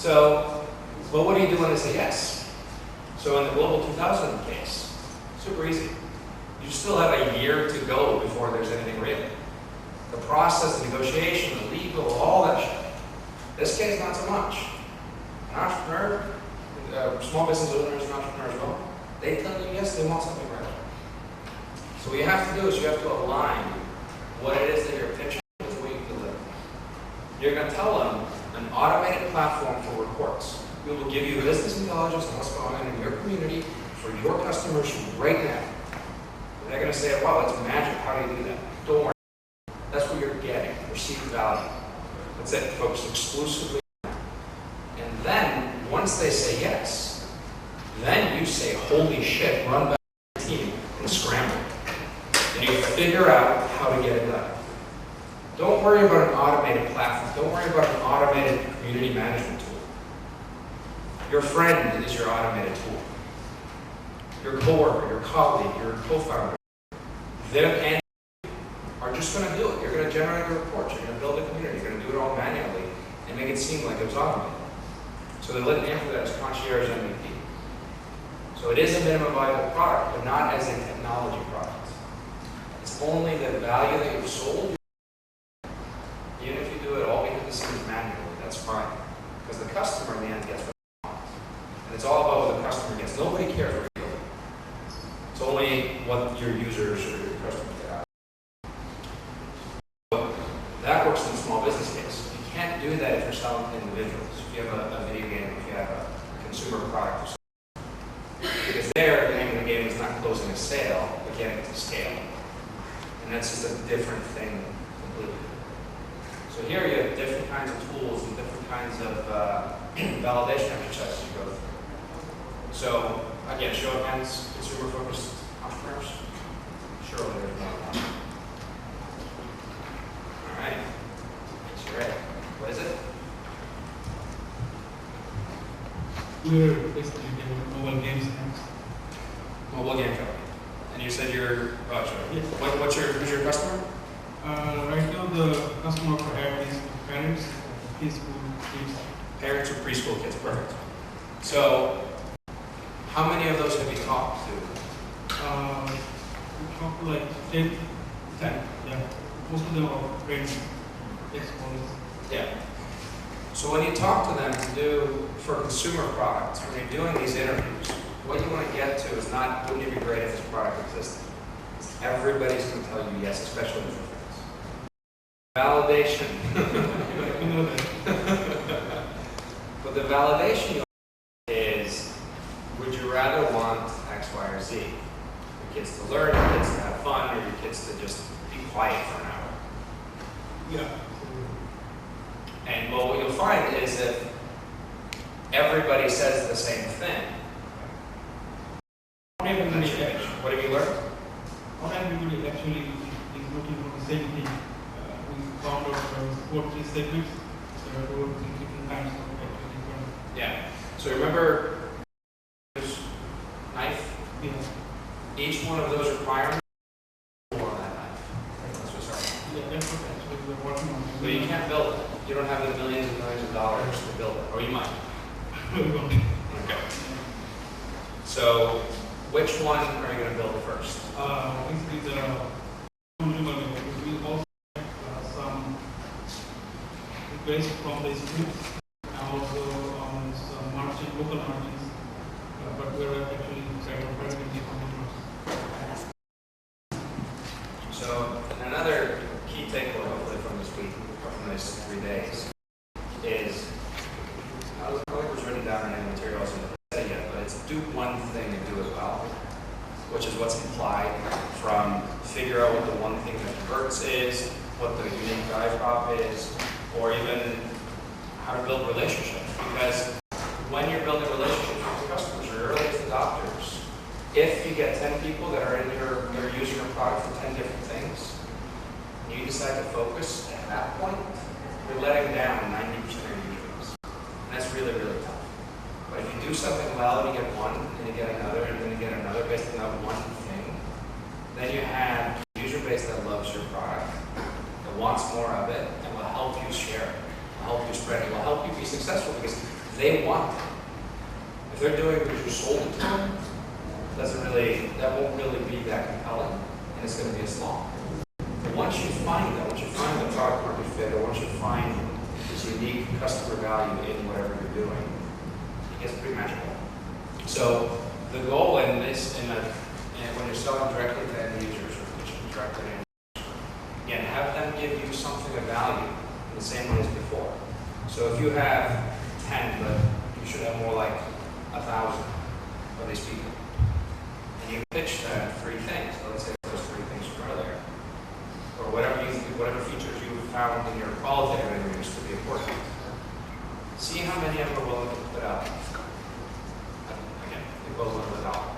So, but what do you do when they say yes? So in the Global 2000 case, super easy. You still have a year to go before there's anything real. The process, the negotiation, the legal, all that shit. This case, not so much. An entrepreneur, small business owners and entrepreneurs, well, they tell you yes, they want something right. So what you have to do is you have to align what it is that you're pitching with what you deliver. You're going to tell them an automated platform for reports. We will give you business intelligence on what's going on in your community for your customers right now. And they're going to say, wow, that's magic. How do you do that? Don't worry. That's what you're getting, perceived value. That's it, focused exclusively on that. And then, once they say yes, then you say, holy shit, run back to your team and scramble. And you figure out how to get it done. Don't worry about an automated platform. Don't worry about an automated community management tool. Your friend is your automated tool. Your coworker, your colleague, your co-founder, them are just going to do it. You're going to generate the reports. You're going to build a community. You're going to do it all manually and make it seem like it was automated. So they're letting you for that as concierge MVP. So it is a minimum viable product, but not as a technology product. It's only the value that you've sold. Even if you do it all behind the scenes manually, that's fine. Because the customer in the end gets what they want. And it's all about what the customer gets. Nobody cares what you're doing. It's only what your users or your customers get out. So that works in the small business case. You can't do that if you're selling to individuals. If you have a video game, if you have a consumer product or something. Because there, the name of the game is not closing a sale, but getting it to scale. And that's just a different thing completely. So here you have different kinds of tools and different kinds of validation exercises you go through. So again, show of hands, consumer-focused entrepreneurs. Surely there's more than one. All right. So you're ready. What is it? We're basically doing mobile games next. Mobile game company. And you said you're, oh, sorry. Yes. Who's your customer? Right now, the customer for ad is parents, preschool kids. Parents or preschool kids, perfect. So, how many of those have you talked to? We talk to like 10. 10. Yeah. Most of them are friends, ex-colleagues. Yeah. So when you talk to them to do for consumer products, when you're doing these interviews, what you want to get to is not, wouldn't it be great if this product existed? Everybody's going to tell you yes, especially for friends. Validation. But the validation is, would you rather want X, Y, or Z? Your kids to learn, your kids to have fun, or your kids to just be quiet for an hour? Yeah. And well, what you'll find is that everybody says the same thing. What have you learned? What everybody actually is looking for the same thing. We found out 4 segments, so there were different kinds of actually different. Yeah. So remember, knife? Yeah. Each one of those requirements is more on that knife. That's what's starting. Yeah, that's what actually we're working on. But you can't build it. You don't have the millions and millions of dollars to build it. Or you might. Okay. So, which one are you going to build first? Basically the consumer level. We also have some requests from the schools and also some merchant, local merchants, but we're actually trying to target the consumers. So, another key takeaway hopefully from this week, or from these 3 days, is, I don't think it was written down in any materials in the study yet, but it's do one thing and do it well, which is what's implied from figure out what the one thing that converts is, what the unique value prop is, or even how to build relationships. Because when you're building relationships with your customers or early adopters, if you get 10 people that are in your using your product for 10 different things, and you decide to focus at that point, you're letting down 90% of your users. And that's really, really tough. But if you do something well and you get one, and you get another, and then you get another based on that one thing, then you have a user base that loves your product, that wants more of it, and will help you share it, will help you spread. It will help you be successful because they want it. If they're doing it because you sold it to them, that won't really be that compelling, and it's going to be as long. But once you find that, once you find the product market fit, or once you find this unique customer value in whatever you're doing, it gets pretty magical. So the goal in this, and when you're selling directly to end users or pitching directly to end users, again, have them give you something of value in the same way as before. So if you have 10, but you should have more like 1,000 of these people, and you pitch them 3 things. So let's say those 3 things from earlier, or whatever features you found in your qualitative interviews to be important. See how many of them are willing to put out. Again, it goes on without.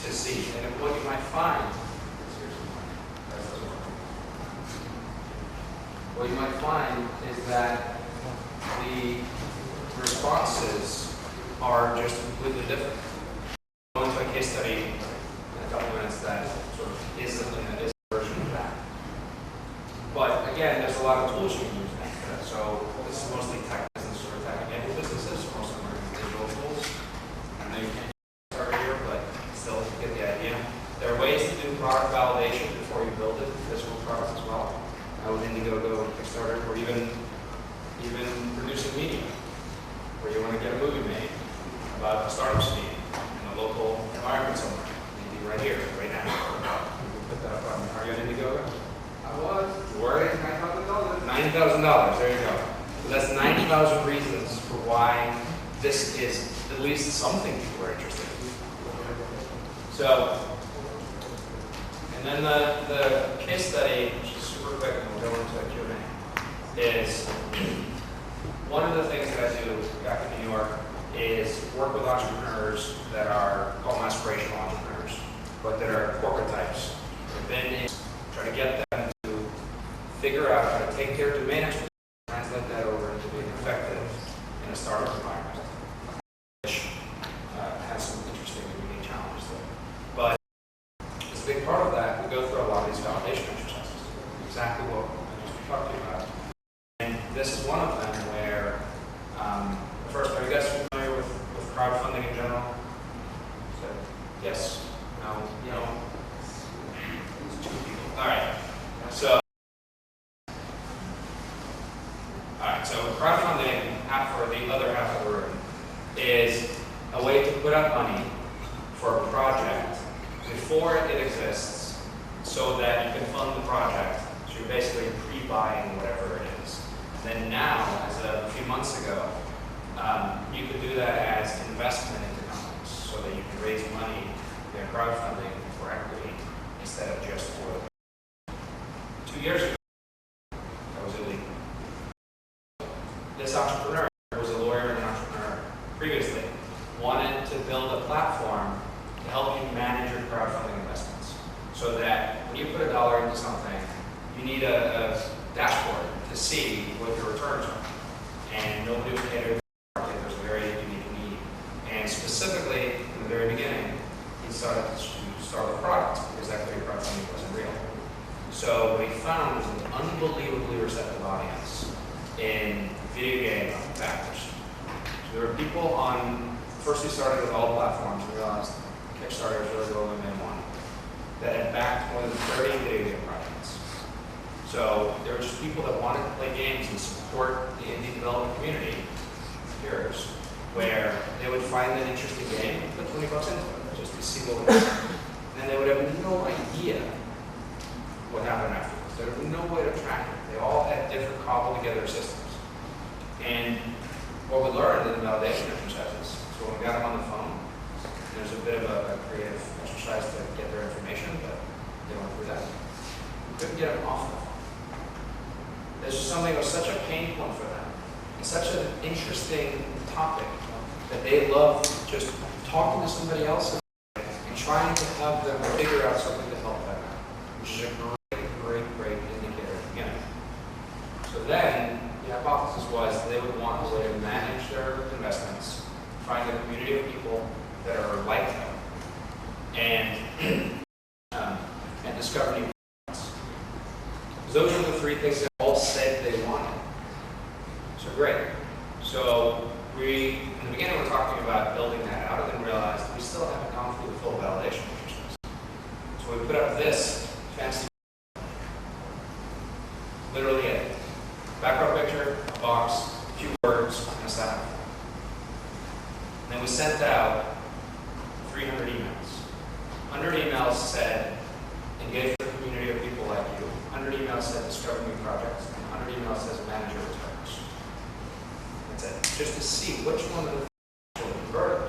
To see, and what you might find. What you might find is that the responses are just completely different. Going to a case study in a couple minutes that sort of is a version of that. But again, there's a lot of tools you can use for that. So this is mostly tech business or tech-enabled businesses. Most of them are digital tools. And they can't start here, but still get the idea. There are ways to do product validation before you build it, physical products as well. With Indiegogo and Kickstarter, or even producing media, where you want to get a movie made about a startup scene in a local environment somewhere, maybe right here, right now. Put that up on. Are you on Indiegogo? I was. You were at $9,000. $9,000. There you go. So that's 90,000 reasons for why this is at least something people are interested in. So, and then the case study, which is super quick, and we'll go into a Q&A, is one of the things that I do back in New York is work with entrepreneurs that are called aspirational entrepreneurs, but that are corporate types. And then try to get them to figure out how to take their domain expertise, translate that over into being effective in a startup environment, which has some interesting and unique challenges there. But as a big part of that, we go through a lot of these validation exercises, exactly what I just talked to you about. And this is one of them where, first, are you guys familiar with crowdfunding in general? So, yes? No? No? It's 2 people. All right. So, crowdfunding, for the other half of the room, is a way to put up money for a project before it exists so that you can fund the project. So you're basically pre-buying whatever it is. And then now, as a few months ago, you can do that as investment into companies so that you can raise money via crowdfunding for equity instead of just for 2 years ago. That was illegal. This entrepreneur, who was a lawyer and an entrepreneur previously, wanted to build a platform to help you manage your crowdfunding investments so that when you put $1 into something, you need a dashboard to see what your returns are. And nobody was catered to the market. There's a very unique need. And specifically, in the very beginning, he started to start a product because equity crowdfunding wasn't real. So what he found was an unbelievably receptive audience in video game backers. So there were people on, first he started with all platforms and realized Kickstarter is really the only main one, that had backed more than 30 video game projects. So there were just people that wanted to play games and support the indie development community, peers, where they would find an interesting game and put $20 into it just to see what would happen. And they would have no idea what happened afterwards. There was no way to track it. They all had different cobbled together systems. And what we learned in the validation exercises, so when we got them on the phone, there's a bit of a creative exercise to get their information, but they went through that. We couldn't get them off the phone. This was something that was such a pain point for them. It's such an interesting topic that they loved just talking to somebody else about it and trying to have them figure out something to help them out, which is a great indicator at the beginning. So then, the hypothesis was they would want a way to manage their investments, find a community of people that are like them, and discover new products. Those are the three things that all said they wanted. So great. So in the beginning we're talking about building that out, and then realized we still haven't gone through the full validation process. So we put up this fancy, literally a background picture, a box, a few words, and a sign. And then we sent out 300 emails. 100 emails said, engage with a community of people like you. 100 emails said, discover new projects. And 100 emails says, manage your returns. That's it. Just to see which one of the actually converted.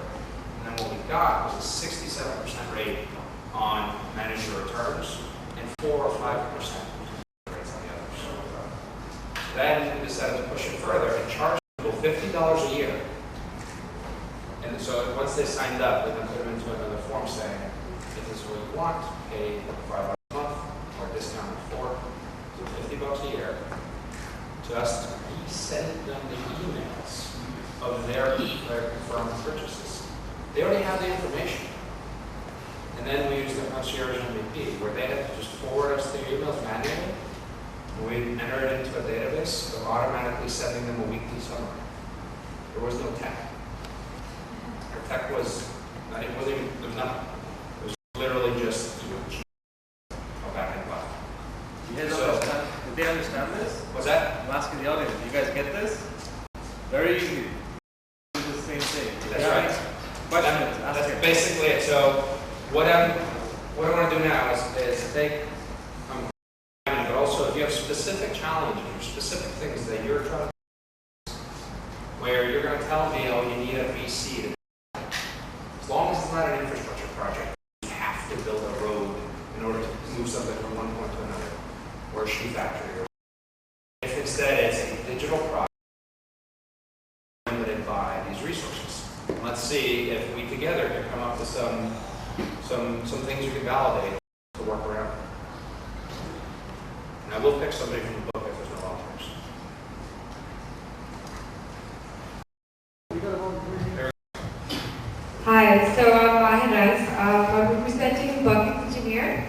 And then what we got was a 67% rate on manage your returns and 4 or 5% rates on the others. Then we decided to push it further and charge people $50 a year. And so once they signed up, we then put them into another form saying, if this is what you want, pay $5 a month or discounted for, so $50 a year. Just resend them the emails of their confirmed purchases. They already have the information. And then we use the concierge MVP, where they have to just forward us their emails manually. We enter it into a database of automatically sending them a weekly summary. There was no tech. Our tech was not even, there was nothing. It was literally just a back and forth. You guys understand? Did they understand this? What's that? I'm asking the audience. Do you guys get this? Very easy. Do the same thing. That's right. Questions? That's basically it. So what I want to do now is take, but also if you have specific challenges or specific things that you're trying to, where you're going to tell me, oh, you need a VC to, as long as it's not an infrastructure project, you have to build a road in order to move something from one point to another, or a shoe factory. If instead it's a digital product limited by these resources. Let's see if we together can come up with some things you can validate to work around. And I will pick somebody from the book if there's no authors. Hi, so I'm Mahiraz. I'm representing Bucket Engineer,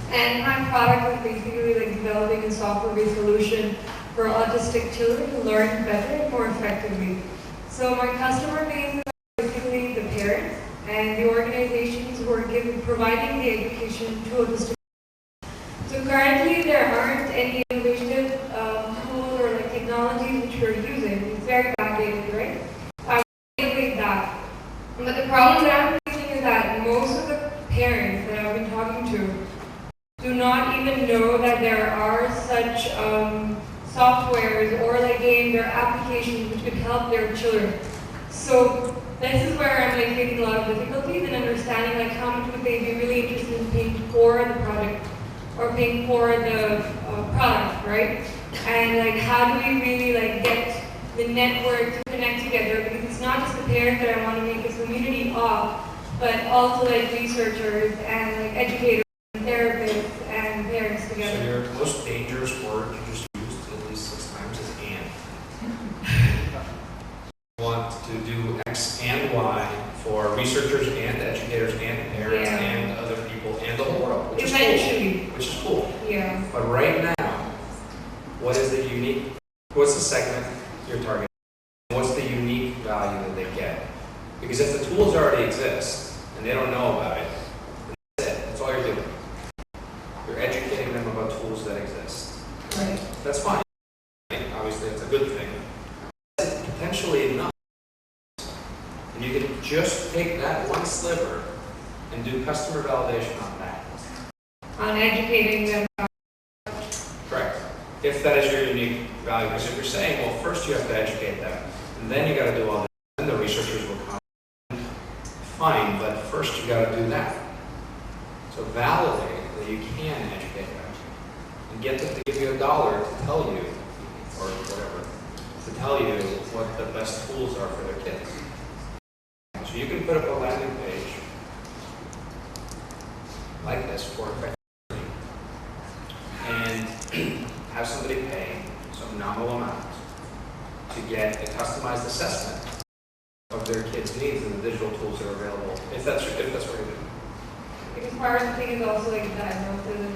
and my product is basically like developing a software-based solution for autistic children to learn better and more effectively. So my customer base is basically the parents and the organizations who are providing the education to autistic. So currently there aren't any innovative tools or like technologies which we're using. It's very backdated, right? Innovate that. But the problem that I'm facing is that most of the parents that I've been talking to do not even know that there are such softwares or like games or applications which could help their children. So this is where I'm like facing a lot of difficulties in understanding like how much would they be really interested in paying for the project or paying for the product, right? And like how do we really like get the network to connect together, because it's not just the parents that I want to make this community of, but also like researchers and like educators and therapists and parents together. So your most dangerous word you just used at least 6 times is and. You want to do X and Y for researchers and educators and parents and other people and the whole world, which is cool. Which is cool. Yeah. But right now, what is the unique, what's the segment you're targeting? What's the unique value that they get? Because if the tools already exist and they don't know about it, that's it. That's all you're doing. You're educating them about tools that exist. Right. That's fine. Obviously, it's a good thing. Potentially enough. And you can just take that one sliver and do customer validation on that. On educating them. Correct. If that is your unique value. Because if you're saying, well, first you have to educate them, and then you got to do all this, then the researchers will come. Fine, but first you got to do that. So validate that you can educate them. And get them to give you $1 to tell you, or whatever, to tell you what the best tools are for their kids. So you can put up a landing page like this for effectively, and have somebody pay some nominal amount to get a customized assessment of their kids' needs and the digital tools that are available, if that's what you're doing. Because part of the thing is also like diagnosis and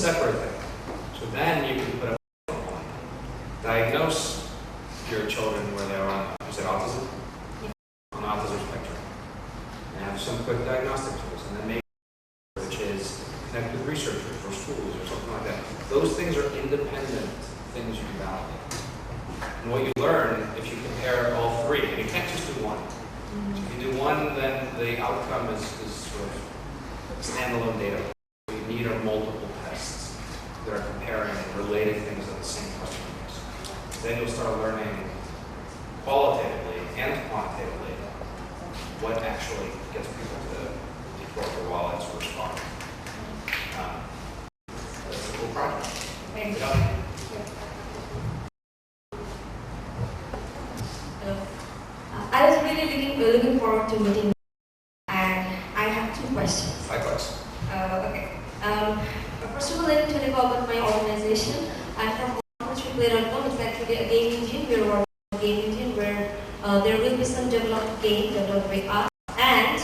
separate thing. So then you can put a diagnose your children where they are on, is it autism? On autism spectrum. And have some quick diagnostic tools, and then maybe which is connect with researchers or schools or something like that. Those things are independent things you validate. And what you learn if you compare all three, and you can't just do one. So if you do one, then the outcome is sort of standalone data. What you need are multiple tests that are comparing related things on the same customer base. Then you'll start learning qualitatively and quantitatively what actually gets people to deploy their wallets or respond. That's a cool project. Thank you. I was really looking forward to meeting you, and I have two questions. Likewise. Okay. First of all, let me tell you about my organization. I'm from StartupDhaka. It's actually a game engine. We're working on a game engine where there will be some developed game developed by us, and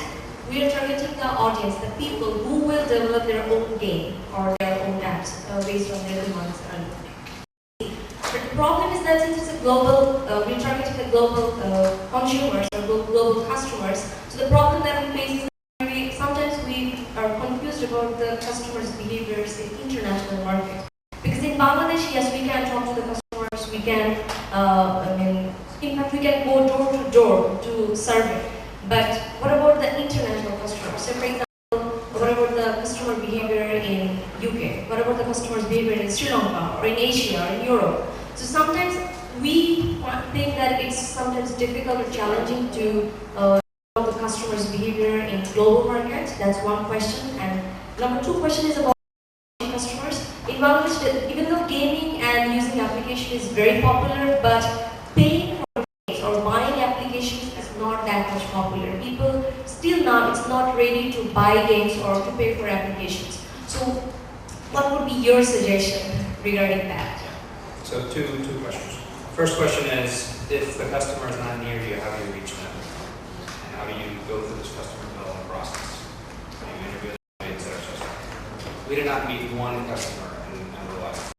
we are targeting the audience, the people who will develop their own game or their own apps based on their demands. But the problem is that since it's a global, we're targeting the global consumers or global customers. So the problem that we face is that sometimes we are confused about the customers' behaviors in international market. Because in Bangladesh, yes, we can talk to the customers. We can, in fact, we can go door to door to survey. But what about the international customers? So, for example, what about the customer behavior in UK? What about the customer's behavior in Sri Lanka or in Asia or in Europe? So sometimes we think that it's sometimes difficult or challenging to know the customer's behavior in global markets. That's one question. And number two question is about customers. In Bangladesh, even though gaming and using application is very popular, but paying for games or buying applications is not that much popular. People still now it's not ready to buy games or to pay for applications. So what would be your suggestion regarding that? So two questions. First question is, if the customer is not near you, how do you reach them? And how do you go through this customer development process? How do you interview them, et cetera. We did not meet one customer in real life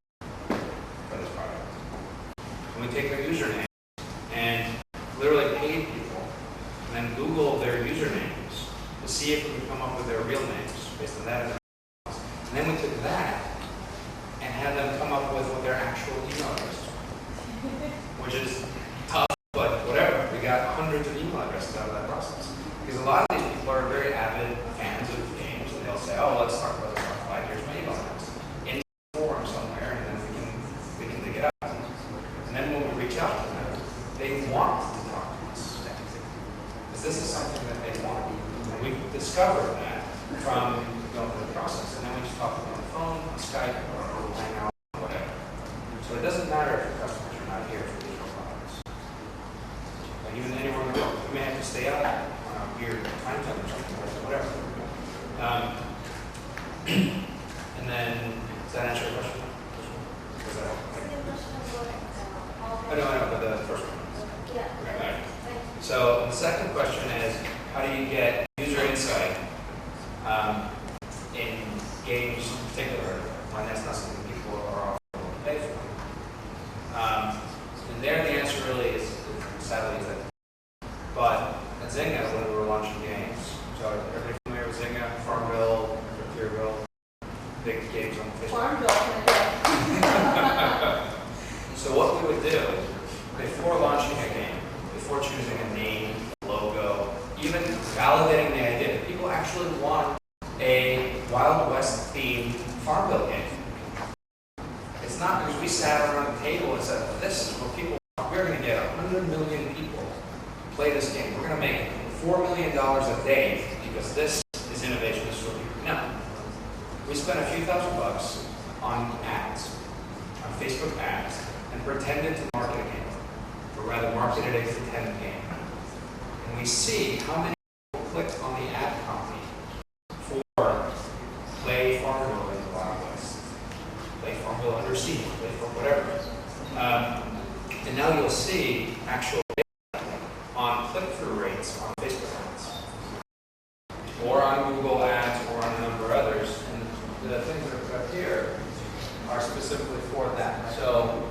for this product. And we take their username and literally paid people, and then Google their usernames to see if we could come up with their real names based on that. And then we took that and had them come up with what their actual email address was, which is tough, but whatever. We got hundreds of email addresses out of that process. Because a lot of these people are very avid fans of games, and they'll say, oh, let's talk about this for 5 years, my email address. In a forum somewhere, and then we can dig it up. And then when we reach out to them, they want to talk to us. Because this is something that they want. And we've discovered that from going through the process. And then we just talk to them on the phone, on Skype, or Hangout, or whatever. So it doesn't matter if your customers are not here for digital products. Like even anywhere we go, we may have to stay up on a weird time zone or something, or whatever. And then, does that answer your question? Does that help? I know, but the first one. Yeah. Okay. So the second question is, how do you get user insight in games in particular, when that's not something people are offering to pay for? And there the answer really is, sadly, is that. But at Zynga, when we were launching games, so everybody familiar with Zynga, Farmville, Frontierville, big games on Facebook. So what we would do, before launching a game, before choosing a name, logo, even validating the idea that people actually want a Wild West themed Farmville game. It's not because we sat around the table and said, this is what people want. We're going to get 100 million people to play this game. We're going to make $4 million a day because this is innovation. This is what people know. We spent a few $1,000s on ads, on Facebook ads, and pretended to market a game, or rather marketed a pretend game. And we see how many people clicked on the ad copy for play Farmville in the Wild West, play Farmville Under Siege, play for whatever. And now you'll see actual data on click-through rates on Facebook ads, or on Google ads, or on a number of others. And the thing things that are up here are specifically for that. So,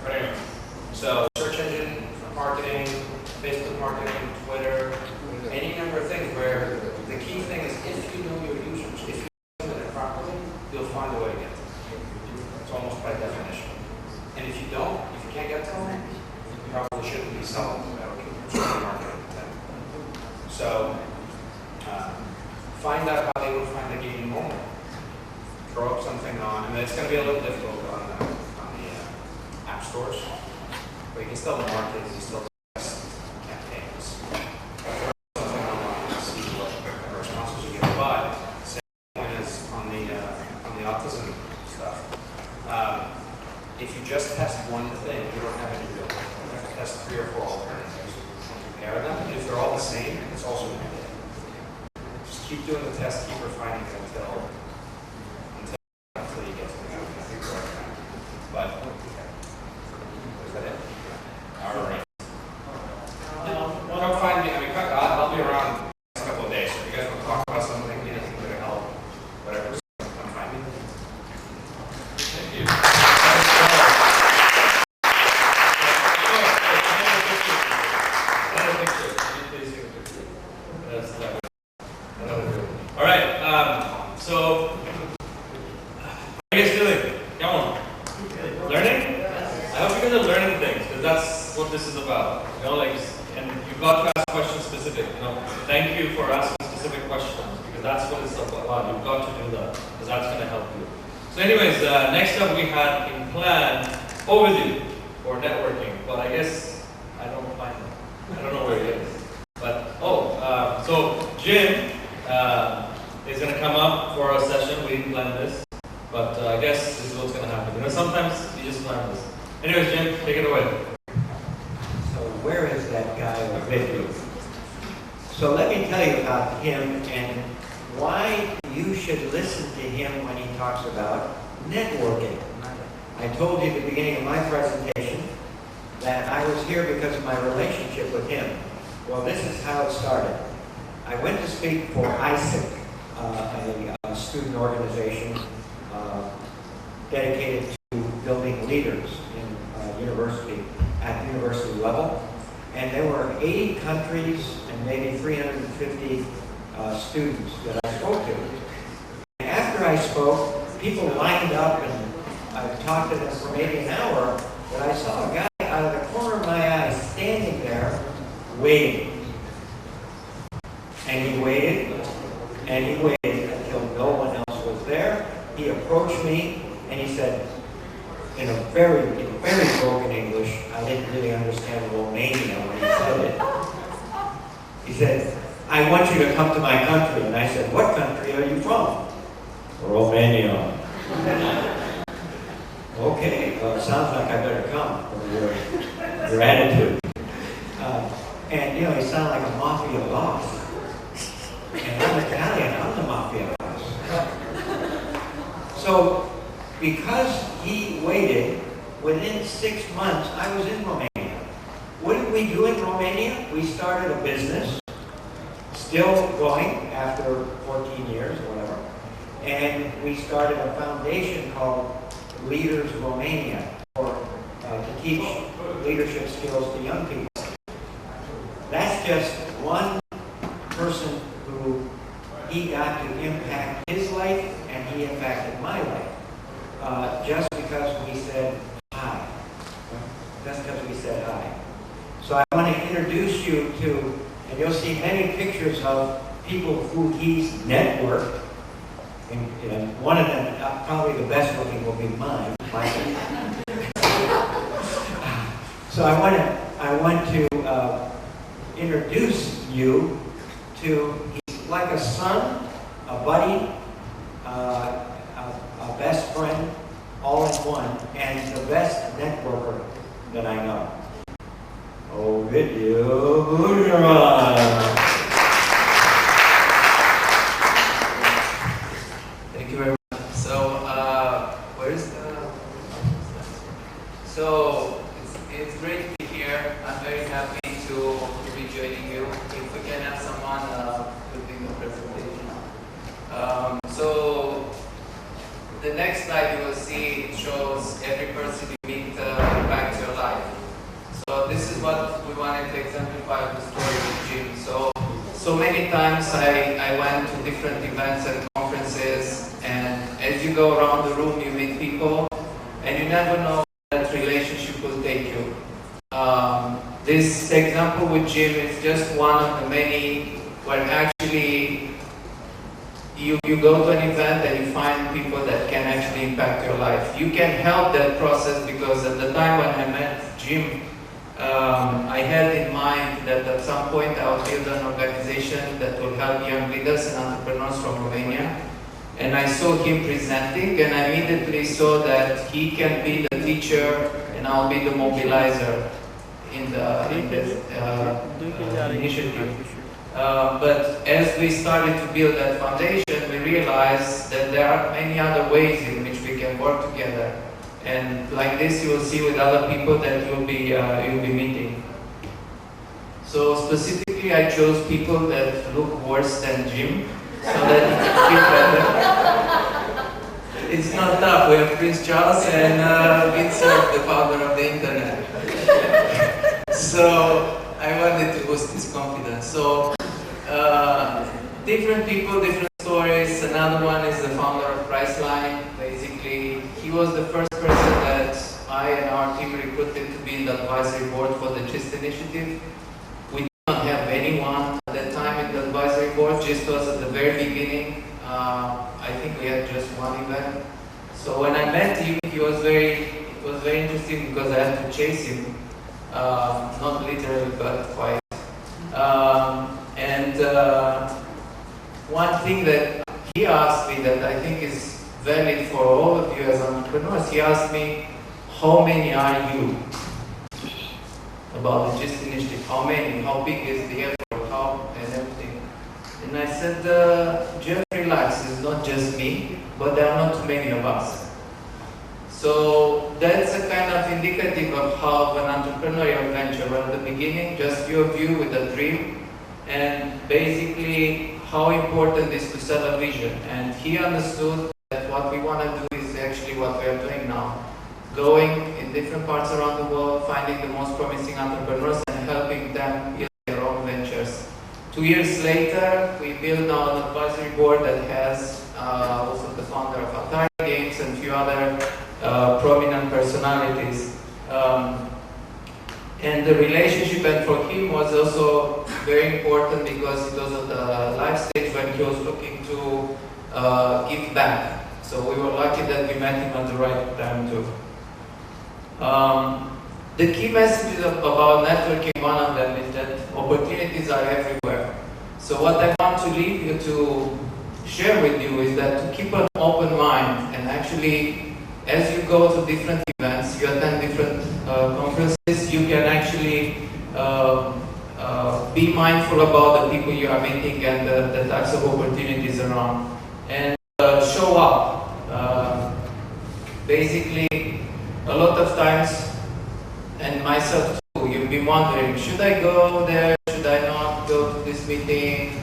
but anyway, so search engine marketing, Facebook marketing, Twitter, any number of things where the key thing is if you know your users, if you implement it properly, you'll find a way to get to them. It's almost by definition. And if you don't, if you can't get to them, you probably shouldn't be selling consumer marketing to them. So find out how they would find the game normal. Throw up something on, and it's going to be a little difficult on the app stores, but you can still market, you can still test campaigns. Throw something online and see what responses you get. But same point is on the autism stuff. If you just test one thing, you don't have any real. You have to test 3 or 4 alternatives. Compare them, and if they're all the same, it's also negative. Just keep doing the test, keep refining it until you get to the right time. But is that it? All right. Come find me. I mean, I'll be around the next couple of days. So if you guys want to talk about something, anything that will help, whatever, come find me. Thank you. All right. So, how are you guys doing? Come on. Learning? I hope you guys are learning things because that's what this is about. You know, like, and you've got to ask questions specific. You know, thank you for asking specific questions because that's what it's about. You've got to do that because that's going to help you. So, anyways, next up we had in plan overview for networking, but I guess I don't find it. I don't know where it is. But so Jim is going to come up for our session. We didn't plan this, but I guess this is what's going to happen. You know, sometimes you just plan this. Anyways, Jim, take it away. So where is that guy with you? So let me tell you about him and why you should listen to him when he talks about networking. I told you at the beginning of my presentation that I was here because of my relationship with him. Well, this is how it started. I went to speak for ISIC, a student organization dedicated to building leaders in university, at university level. And there were 80 countries and maybe 350 students that I spoke to. And after I spoke, people lined up and I talked to them for maybe an hour, but I saw a guy out of the corner of my eye standing there waiting. And he waited, and he waited until no one else was there. He approached me, and he said, in very broken English, I didn't really understand Romania when he said it. He said, I want you to come to my country. And I said, what country are you from? Romania. Okay, well, it sounds like I better come for your attitude. And, you know, he sounded like a mafia boss. And I'm Italian, I'm the mafia boss. So, because he waited, within 6 months, I was in Romania. What did we do in Romania? We started a business, still going after 14 years or whatever. And we started a foundation called Leaders Romania, to teach leadership skills to young people. That's just one person who he got to impact his life and he impacted my life. Just because we said hi. Just because we said hi. So I want to introduce you to, and you'll see many pictures of people who he's networked. And one of them, probably the best looking, will be mine. So I want to introduce you to, he's like a son, a buddy, a best friend, all in one, and the best networker that I know. Video Bourgeois. Thank you very much. So, where's the... So, it's great to be here. I'm very happy to be joining you. If we Jim. So many times I went to different events and conferences, and as you go around the room, you meet people, and you never know where that relationship will take you. This example with Jim is just one of the many where actually you go to an event and you find people that can actually impact your life. You can help that process because at the time when I met Jim, I had in mind that at some point I would build an organization that will help young leaders and entrepreneurs from Romania. And I saw him presenting, and I immediately saw that he can be the teacher and I'll be the mobilizer in this initiative. But as we started to build that foundation, we realized that there are many other ways in which we can work together. And like this, you will see with other people that you'll be meeting. So specifically, I chose people that look worse than Jim, so that it feel better. It's not tough. We have Prince Charles and Vincent, the founder of the internet. So I wanted to boost his confidence. So different people, different stories. Another one is the founder of Priceline. Basically, he was the first person that I and our team recruited to be in the advisory board for the GIST initiative. We did not have anyone at that time in the advisory board. GIST was at the very beginning. I think we had just one event. So when I met him, it was very interesting because I had to chase him. Not literally, but quite. One thing that he asked me that I think is valid for all of you as entrepreneurs, he asked me, how many are you? About the GIST initiative, how many, how big is the effort, how, and everything. And I said, just relax, it's not just me, but there are not too many of us. So that's a kind of indicative of how an entrepreneurial venture, at the beginning, just you of you with a dream, and basically how important it is to sell a vision. And he understood that what we want to do is actually what we are doing now. Going in different parts around the world, finding the most promising entrepreneurs and helping them build their own ventures. 2 years later, we built now an advisory board that has also the founder of Atari Games and a few other prominent personalities. And the relationship, and for him, was also very important because it was at the life stage when he was looking to give back. So we were lucky that we met him at the right time too. The key messages about networking, one of them is that opportunities are everywhere. So what I want to leave you to share with you is that to keep an open mind, and actually as you go to different events, you attend different conferences, you can actually be mindful about the people you are meeting and the types of opportunities around. And show up. Basically, a lot of times, and myself too, you've been wondering, should I go there, should I not go to this meeting?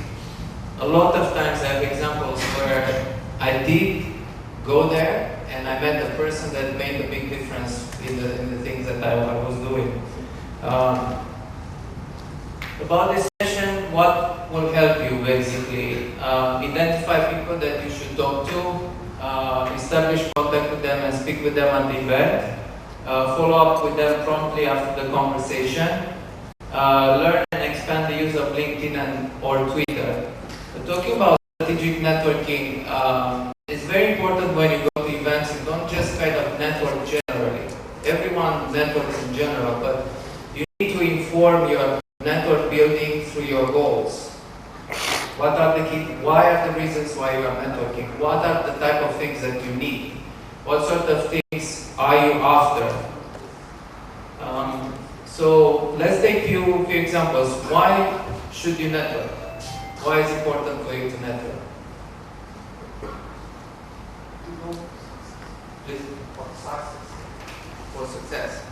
A lot of times I have examples where I did go there and I met a person that made a big difference in the things that I was doing. About this session, what will help you basically? Identify people that you should talk to, establish contact with them and speak with them at the event, follow up with them promptly after the conversation, learn and expand the use of LinkedIn or Twitter. Talking about strategic networking, it's very important when you go to events, you don't just kind of network generally. Everyone networks in general, but you need to inform your network building through your goals. What are the key, why are the reasons why you are networking? What are the type of things that you need? What sort of things are you after? So let's take a few examples. Why should you network? Why is it important for you to network? For success.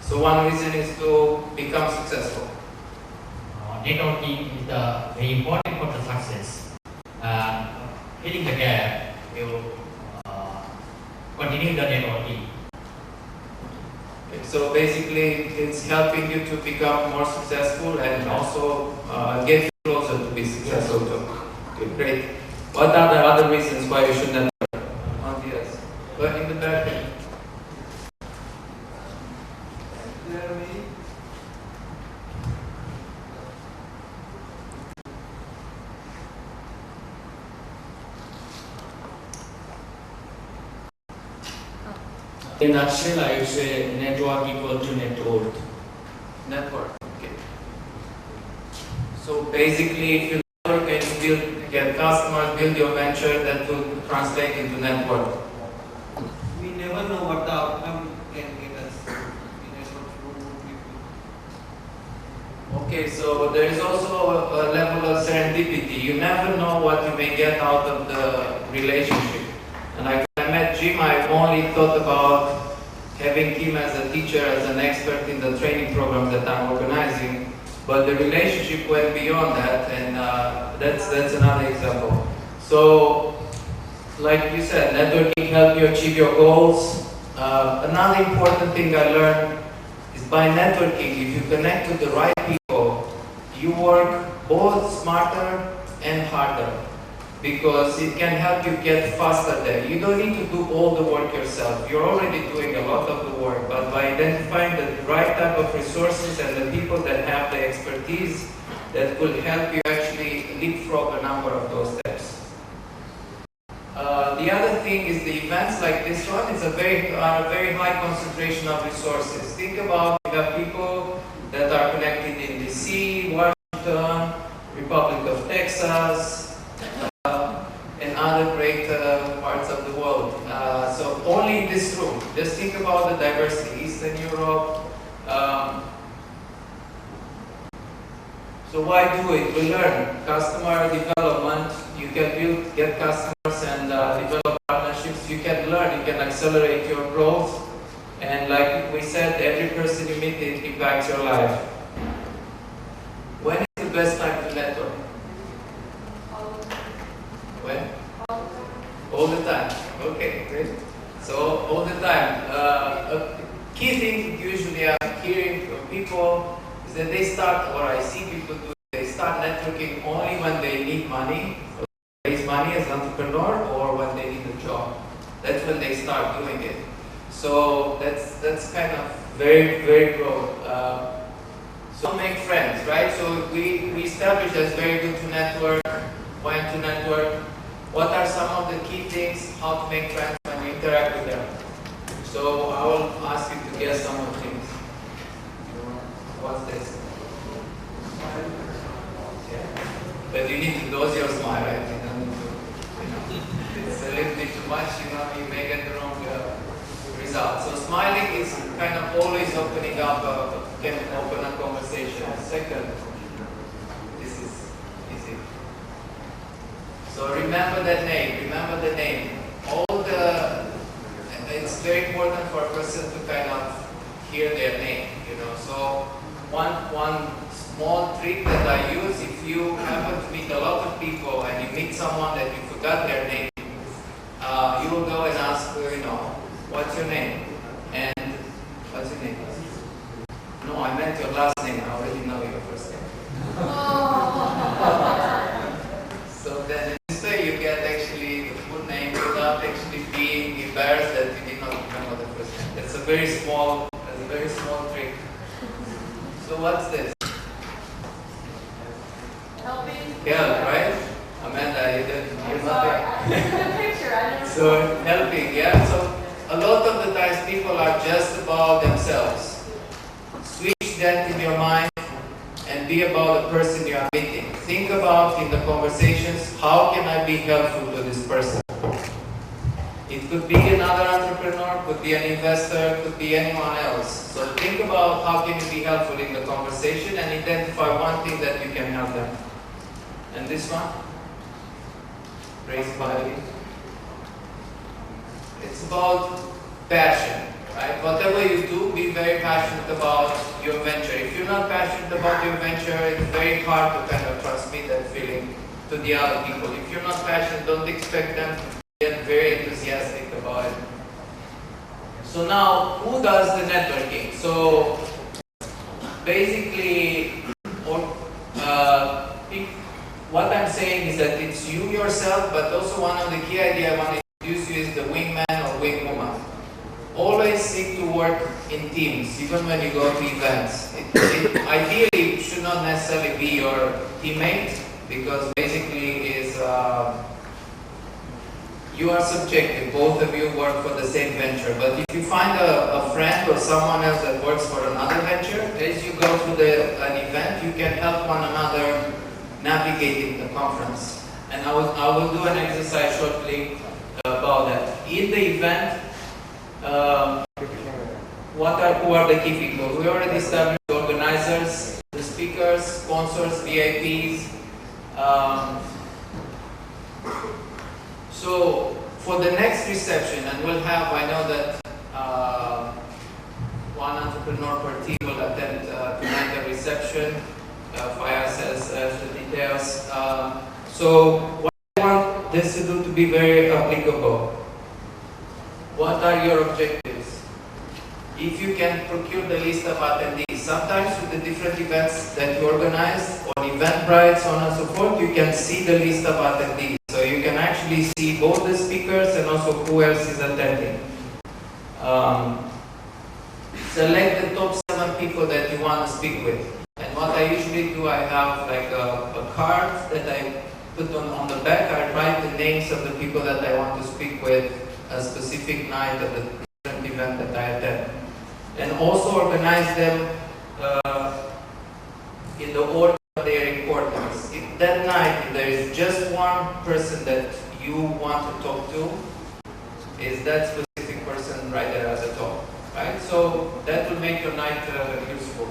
So one reason is to become successful. Networking is very important for the success. Filling the gap will continue the networking. Okay, so basically, it's helping you to become more successful also get you closer to be successful too. Okay, great. What are the other reasons why you should network? Yes. Go in the back. In a nutshell, I would say network equal to net worth. Network. Okay. So basically, if you network and you get customers, build your venture, that will translate into network. We never know what the outcome can get us. Okay, so there is also a level of serendipity. You never know what you may get out of the relationship. And when I met Jim, I only thought about having him as a teacher, as an expert in the training program that I'm organizing. But the relationship went beyond that, and that's another example. So, like you said, networking helps you achieve your goals. Another important thing I learned is by networking, if you connect with the right people, you work both smarter and harder, because it can help you get faster there. You don't need to do all the work yourself. You're already doing a lot of the work, but by identifying the right type of resources and the people that have the expertise, that will help you actually leapfrog a number of those steps. The other thing is the events like this one, it's a very high concentration of resources. Think about you have people that are connected in DC, Washington, Republic of Texas, and other great parts of the world. So only in this room, just think about the diversity, Eastern Europe. So why do it? We learn customer development. You can get customers and develop partnerships. You can learn, you can accelerate your growth. And like we said, every person you meet, it impacts your life. When is the best time to network? When? All the time. Okay, great. So all the time. A key thing usually I'm hearing from people is that they start, or I see people do, they start networking only when they need money, or raise money as an entrepreneur, or when they need a job. That's when they start doing it. So that's kind of very, very broad. So make friends, right? So we established as very good to network, when to network. What are some of the key things, how to make friends when you interact with them? So I will ask you to guess some of the things. What's this? Yeah. But you need to dose your smile, right? You don't need to, it's a little bit too much, you may get the wrong result. So smiling is kind of always opening up, can open a conversation. Second, this is easy. So remember that name, it's very important for a person to kind of hear their name, So one small trick that I use, if you happen to meet a lot of people and you meet someone that you forgot their name, you will go and ask, what's your name? And what's your name? No, I meant your last name. I already know your first name. So then this way you get actually the full name without actually being embarrassed that you did not remember the first name. That's a very small trick. So what's this? Helping. Help, right? Amanda, you're not there. Picture, I never So helping, yeah. So a lot of the times people are just about themselves. Switch that in your mind and be about the person you are meeting. Think about in the conversations, how can I be helpful to this person? It could be another entrepreneur, could be an investor, could be anyone else. So think about how can you be helpful in the conversation and identify one thing that you can help them. And this one? Raise body. It's about passion, right? Whatever you do, be very passionate about your venture. If you're not passionate about your venture, it's very hard to kind of transmit that feeling to the other people. If you're not passionate, don't expect them to get very enthusiastic about it. So now, who does the networking? So basically, yourself, but also one of the key ideas I want to introduce you is the wingman or wingwoman. Always seek to work in teams, even when you go to events. Ideally, it should not necessarily be your teammate, because basically is you are subjective. Both of you work for the same venture. But if you find a friend or someone else that works for another venture, as you go through an event, you can help one another navigating the conference. And I will do an exercise shortly about that. In the event, who are the key people? We already established the organizers, the speakers, sponsors, VIPs. So for the next reception, and we'll have, I know that one entrepreneur per team will attend tonight the reception. Fayaz has the details. So what I want this to do to be very applicable. What are your objectives? If you can procure the list of attendees, sometimes with the different events that you organize, on Eventbrite, so on and so forth, you can see the list of attendees. So you can actually see both the speakers and also who else is attending. Select the top 7 people that you want to speak with. And what I usually do, I have like a card that I put on the back. I write the names of the people that I want to speak with a specific night of the different event that I attend. And also organize them in the order of their importance. If that night, if there is just one person that you want to talk to, is that specific person right there at the top, right? So that will make your night useful.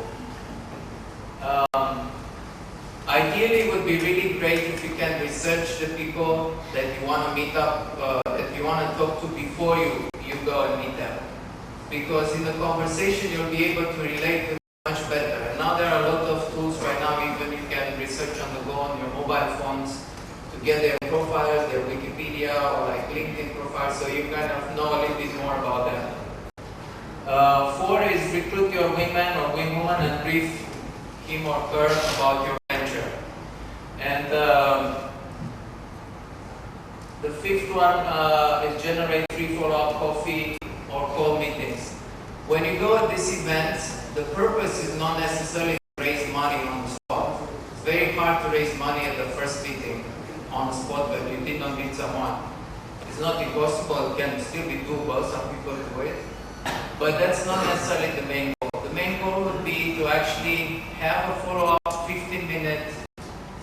Ideally, it would be really great if you can research the people that you want to meet up, that you want to talk to before you go and meet them. Because in the conversation, you'll be able to relate to them much better. And now there are a lot of tools right now, even you can research on the go on your mobile phones to get their profiles, their Wikipedia or like LinkedIn profiles, so you kind of know a little bit more about them. 4 is recruit your wingman or wingwoman and brief him or her about your venture. And the 5th one is generate free follow-up coffee or call meetings. When you go at this event, the purpose is not necessarily to raise money on the spot. It's very hard to raise money at the first meeting on the spot when you did not meet someone. It's not impossible, it can still be doable, some people do it. But that's not necessarily the main goal. The main goal would be to actually have a follow-up 15-minute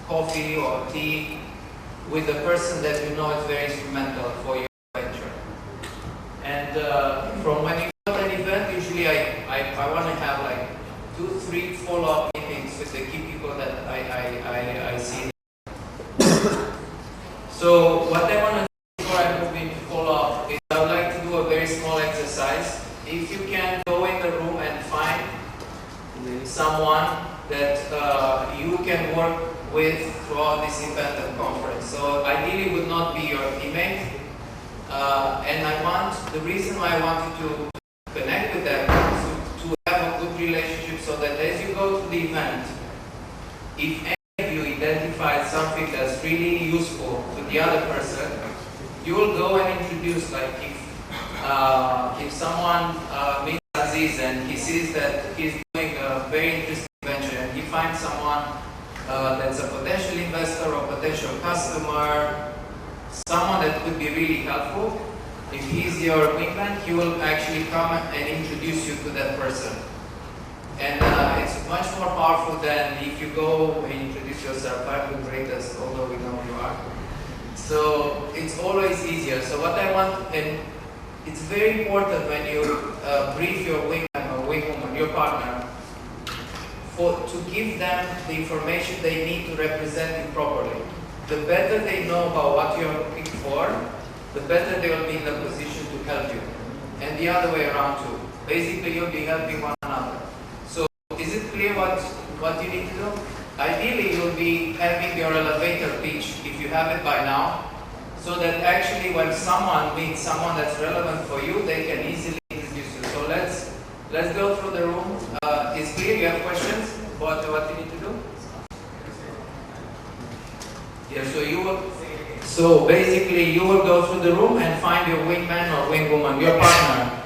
coffee or tea with the person that you know is very instrumental for your venture. And from when you go to an event, usually I want to have like 2-3 follow-up meetings with the key people that I see. So what I want to do before I move into follow-up is I would like to do a very small exercise. If you can go in the room and find someone that you can work with throughout this event and conference. So ideally would not be your teammate. And the reason why I want you to connect with them is to have a good relationship so that as you go to the event, if any of you identify something that's really useful to the other person, you will go and introduce, like if someone meets Aziz and he sees that he's doing a very interesting venture and he finds someone that's a potential investor or potential customer, someone that could be really helpful, if he's your wingman, he will actually come and introduce you to that person. And it's much more powerful than if you go and introduce yourself. I'm the greatest, although we know you are. So it's always easier. So what I want, and it's very important when you brief your wingman or wingwoman, your partner, to give them the information they need to represent you properly. The better they know about what you're looking for, the better they will be in the position to help you. And the other way around too. Basically, you'll be helping one another. So is it clear what you need to do? Ideally, you'll be having your elevator pitch, if you have it by now, so that actually when someone meets someone that's relevant for you, they can easily introduce you. So let's go through the room. Is clear? You have questions about what you need to do? Yeah, so So basically, you will go through the room and find your wingman or wingwoman, your partner,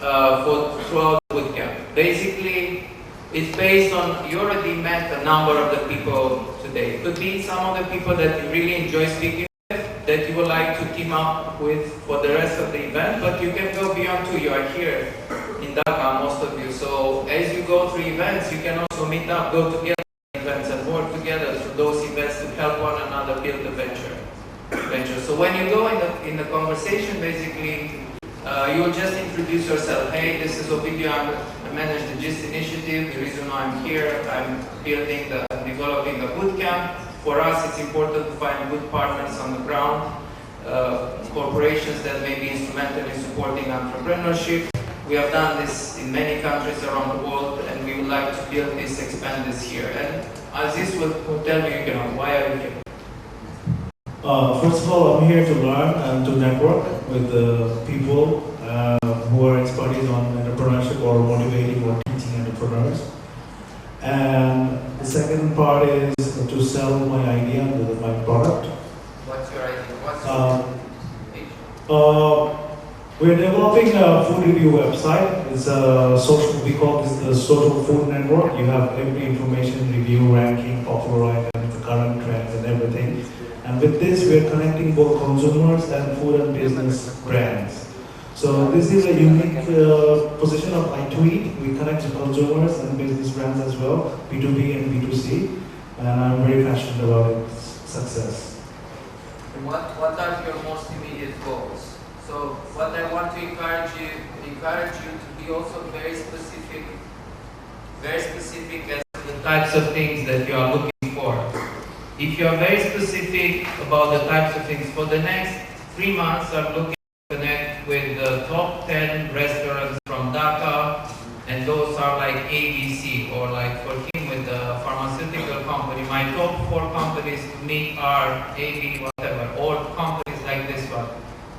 throughout the bootcamp. Basically, it's based on, you already met a number of the people today. It could be some of the people that you really enjoy speaking with, that you would like to team up with for the rest of the event, but you can go beyond too. You are here in Dhaka, most of you. So as you go through events, you can also meet up, go together events and work together through those events to help one another build the venture. So when you go in the conversation, basically, you will just introduce yourself. Hey, this is Ovidio, I manage the GIST initiative. The reason why I'm here, I'm developing a bootcamp. For us, it's important to find good partners on the ground, corporations that may be instrumental in supporting entrepreneurship. We have done this in many countries around the world, and we would like to build this, expand this here. And Aziz will tell me, why are you here? First of all, I'm here to learn and to network with the people who are experts on entrepreneurship or motivating or teaching entrepreneurs. And the second part is to sell my idea, my product. What's your idea? We're developing a food review website. It's a social, we call this the social food network. You have every information, review, ranking, popular items, the current trends and everything. And with this, we're connecting both consumers and food and business brands. So this is a unique position of I tweet. We connect consumers and business brands as well, B2B and B2C. And I'm very passionate about its success. What are your most immediate goals? So what I want to encourage you to be also very specific as to the types of things that you are looking for. If you are very specific about the types of things, for the next 3 months, I'm looking to connect with the top 10 restaurants from Dhaka, and those are like ABC, or like for him with the pharmaceutical company, my top 4 companies to meet are AB, whatever, or companies like this one.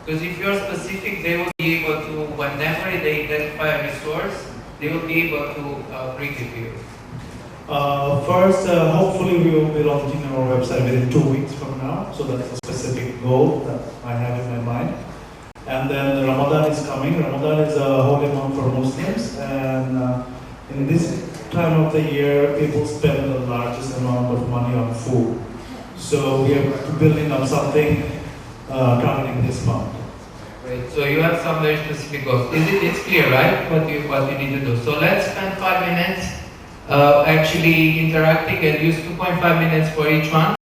Because if you're specific, they will be able to, whenever they identify a resource, they will be able to bring it to you. First, hopefully we will be launching our website within 2 weeks from now. So that's a specific goal that I have in my mind. And then Ramadan is coming. Ramadan is a holy month for Muslims. And in this time of the year, people spend the largest amount of money on food. So we are building up something targeting this month. Great. So you have some very specific goals. It's clear, right? What you need to do. So let's spend 5 minutes actually interacting, and use 2.5 minutes for each one.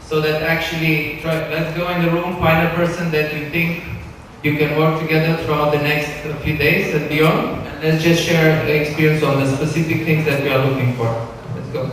So that actually, let's go in the room, find a person that you think you can work together throughout the next few days and beyond. And let's just share the experience on the specific things that we are looking for. Let's go.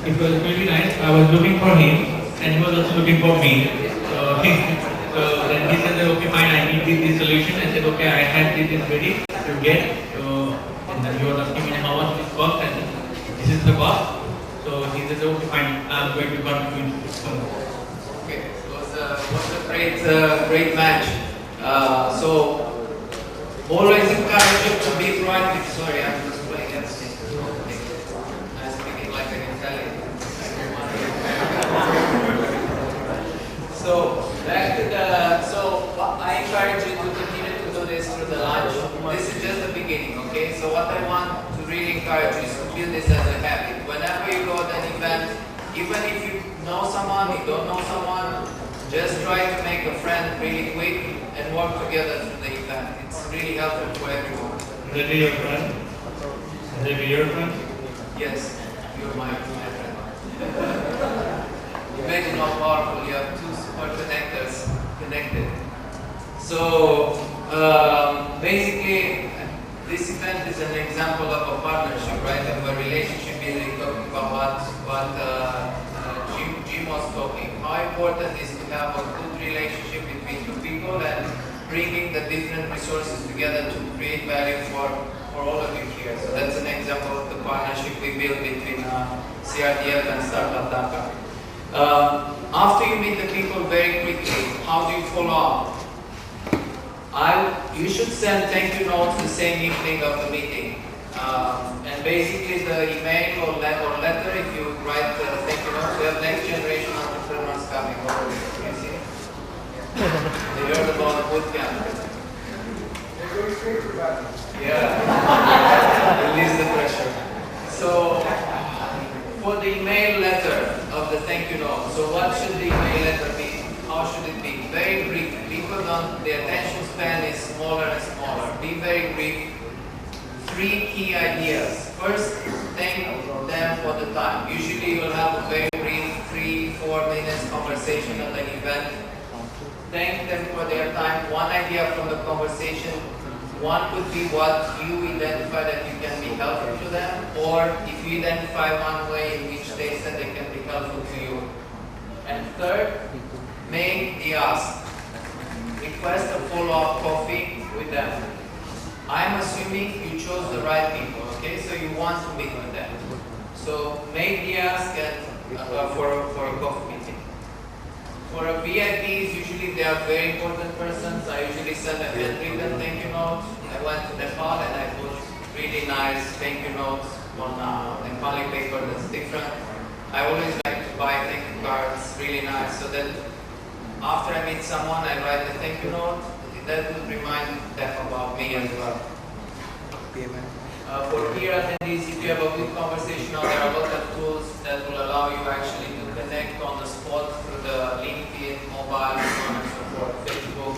It was really nice. I was looking for him, and he was also looking for me. So then he said, okay, fine, I need this solution. I said, okay, I had this ready to get. And then he was asking me how much this cost, and this is the cost. So he said, okay, fine, I'm going to contribute. Okay, it was a great match. So always encourage you to be proactive. Sorry, I'm just playing against it. I'm speaking like an Italian. So back to I encourage you to continue to do this through the lunch. This is just the beginning, okay? So what I want to really encourage you is to build this as a habit. Whenever you go to an event, even if you know someone, you don't know someone, just try to make a friend really quick and work together through the event. It's really helpful for everyone. Can they be your friend? Can they be your friend? Yes, you're my friend. Imagine how powerful you have two super connectors connected. So basically, this event is an example of a partnership, right? Of a relationship building, talking about what Jim was talking. How important is to have a good relationship between two people and bringing the different resources together to create value for all of you here. So that's an example of the partnership we built between CRDF and StartupDhaka. After you meet the people very quickly, how do you follow up? You should send thank you notes the same evening of the meeting. And basically the email or letter, if you write the thank you notes, we have next generation entrepreneurs coming over. You see? They heard about BootCamp. Yeah. Release the pressure. So, for the email letter of the thank you note, so what should the email letter be? How should it be? Very brief. People the attention span is smaller and smaller. Be very brief. 3 key ideas. First, thank them for the time. Usually you'll have a very brief 3-4 minutes conversation at an event. Thank them for their time. One idea from the conversation. One could be what you identify that you can be helpful to them, or if you identify one way in which they said they can be helpful to you. And third, make the ask. Request a follow-up coffee with them. I'm assuming you chose the right people, okay? So you want to meet with them. So make the ask and, for a coffee meeting. For a VIPs, usually they are very important persons. I usually send a handwritten thank you note. I went to Nepal and I put really nice thank you notes on Nepali paper that's different. I always like to buy thank you cards, really nice, so that after I meet someone, I write the thank you note. That will remind them about me as well. For peer attendees, if you have a good conversation, there are a lot of tools that will allow you actually to connect on the spot through the LinkedIn, mobile, so on and so forth, Facebook.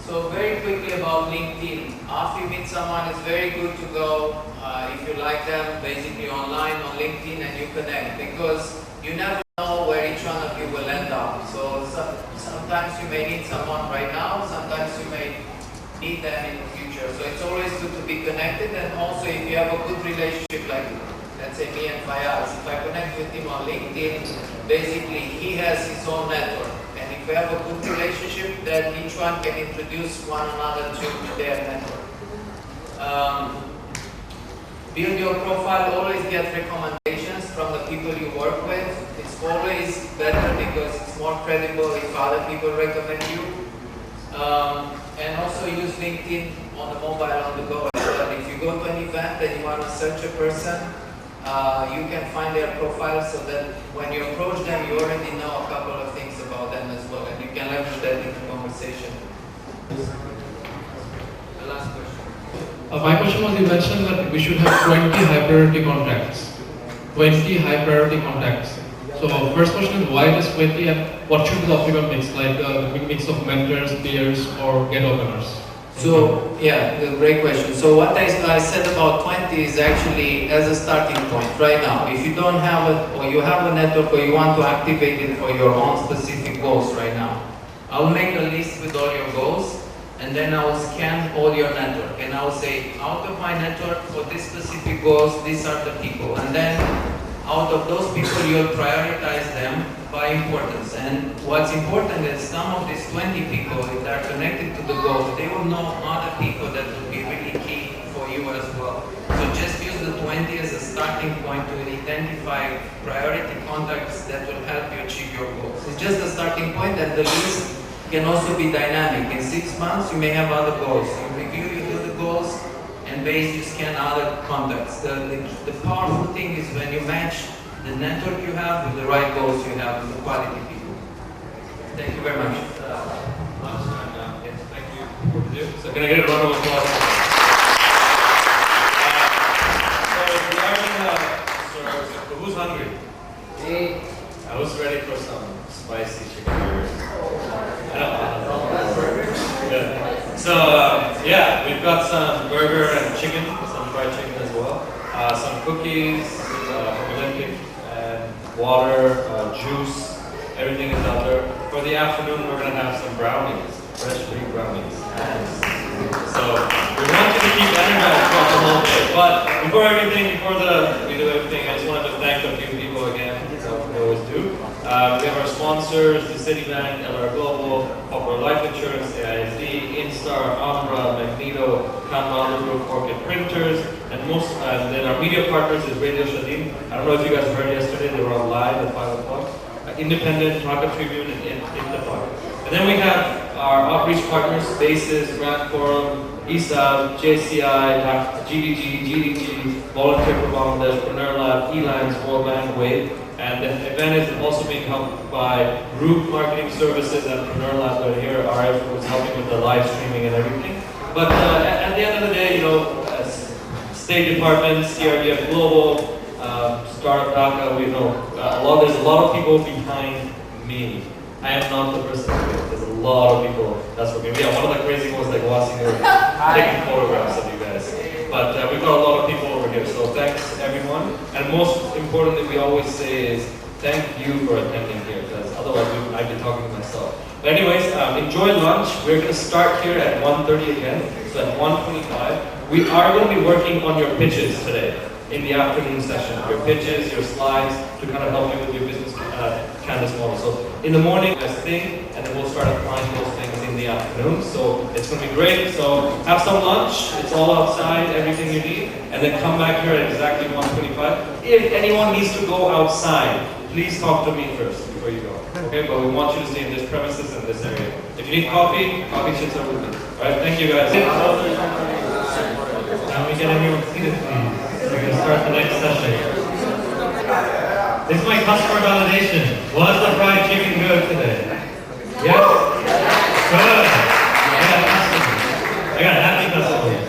So very quickly about LinkedIn. After you meet someone, it's very good to go, if you like them, basically online on LinkedIn and you connect, because you never know where each one of you will end up. So sometimes you may need someone right now, sometimes you may need them in the future. So it's always good to be connected, and also if you have a good relationship, like let's say me and Fayaz, if I connect with him on LinkedIn, basically he has his own network. And if we have a good relationship, then each one can introduce one another to their network. Build your profile, always get recommendations from the people you work with. It's always better because it's more credible if other people recommend you. And also use LinkedIn on the mobile on the go. So if you go to an event and you want to search a person, you can find their profile so that when you approach them, you already know a couple of things about them as well, and you can leverage that in the conversation. The last question. My question was, you mentioned that we should have 20 high priority contacts. 20 high priority contacts. So first question is, why it is 20 and what should be the optimal mix, like a mix of mentors, peers, or get openers? So yeah, great question. So what I said about 20 is actually as a starting point right now. If you don't have it, or you have a network, or you want to activate it for your own specific goals right now, I'll make a list with all your goals, and then I will scan all your network, and I will say, out of my network for these specific goals, these are the people, and then out of those people, you'll prioritize them by importance. And what's important is some of these 20 people, if they're connected to the goals, they will know other people that will be really key for you as well. So just use the 20 as a starting point to identify priority contacts that will help you achieve your goals. It's just a starting point, and the list can also be dynamic. In 6 months, you may have other goals. You review, you do the goals, and base you scan other contacts. The powerful thing is when you match the network you have with the right goals you have with the quality people. Thank you very much. Thank you. So can I get a round of applause? So regarding, who's hungry? Hey. who's ready for some spicy chicken burgers? I don't know. Good. So, yeah, we've got some burger and chicken, some fried chicken as well. Some cookies, Olympic, and water, juice, everything is out there. For the afternoon, we're going to have some brownies, fresh baked brownies. So, we want you to keep energized throughout the whole day. But before we do everything, I just wanted to thank a few people again, as we always do. We have our sponsors, the Citibank, LR Global, Corporate Life Insurance, AISD, Instar, Umbra, Magneto, Kanban Group, Orchid Printers, and then our media partners is Radio Shadim. I don't know if you guys heard yesterday, they were on live at 5 o'clock. Independent, Dhaka Tribune, and Intefak. And then we have our outreach partners, Basis, Grant Forum, ESAB, JCI, GDG, GDG, Volunteer for Bangladesh, Preneur Lab, Elines, World Bank, Wave. And the event is also being helped by Group Marketing Services and Preneur Lab. But here, RF was helping with the live streaming and everything. But at the end of the day, State Department, CRDF Global, StartupDhaka, we know there's a lot of people behind me. I am not the person to do it. There's a lot of people that's working. Yeah, one of the crazy ones like watching taking photographs of you guys. But we've got a lot of people over here, so thanks everyone. And most importantly, we always say is thank you for attending here, because otherwise I'd be talking to myself. But anyways, enjoy lunch. We're going to start here at 1:30 again, so at 1:25. We are going to be working on your pitches today in the afternoon session. Your pitches, your slides, to kind of help you with your business canvas model. So in the morning, let's think, and then we'll start applying those things in the afternoon. So it's going to be great. So have some lunch. It's all outside, everything you need. And then come back here at exactly 1:25. If anyone needs to go outside, please talk to me first before you go. Okay, but we want you to stay in this premises in this area. If you need coffee chits are with me. Alright, thank you guys. Now we get everyone seated, please. We're going to start the next session. This is my customer validation. Was the fried chicken good today? Yes? Good. I got happy customers.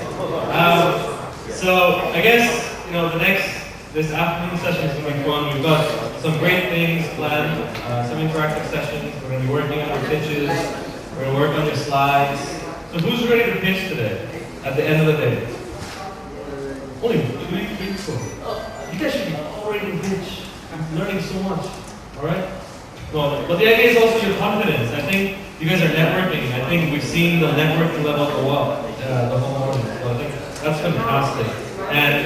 So I guess, this afternoon session is going to be fun. We've got some great things planned, some interactive sessions. We're going to be working on our pitches. We're going to work on your slides. So who's ready to pitch today at the end of the day? Only 3 people. You guys should be all ready to pitch. I'm learning so much. Alright? No, but the idea is also your confidence. I think you guys are networking. I think we've seen the networking level go up the whole morning. So I think that's fantastic. And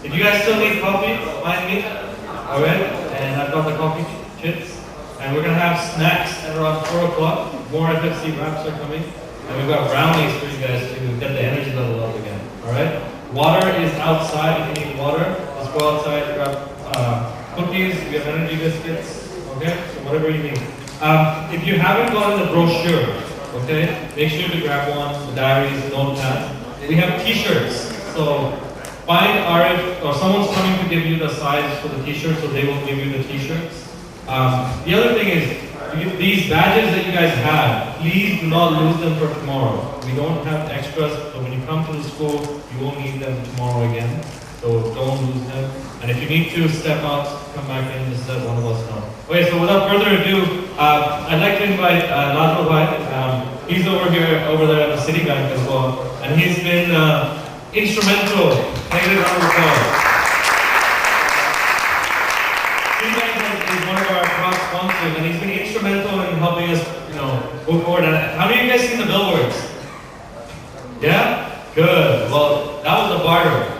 if you guys still need coffee, find me. Alright? And I've got the coffee chips. And we're going to have snacks at around 4 o'clock. More FFC wraps are coming. And we've got brownies for you guys to get the energy level up again. Alright? Water is outside. If you need water, just go outside, grab cookies. We have energy biscuits. Okay? So whatever you need. If you haven't gotten the brochure, okay, make sure to grab one, the diaries, notepads. We have t-shirts. So find Arif, or someone's coming to give you the size for the t-shirts, so they will give you the t-shirts. The other thing is, these badges that you guys have, please do not lose them for tomorrow. We don't have extras, so when you come to the school, you won't need them tomorrow again. So don't lose them. And if you need to step out, come back in, just let one of us know. Okay, so without further ado, I'd like to invite Nazrul Bhai. He's over there at the Citibank as well. And he's been instrumental. Take it around the applause. Citibank is one of our top sponsors, and he's been instrumental in helping us, go forward. And how many of you guys seen the billboards? Yeah? Good. Well, that was a barter.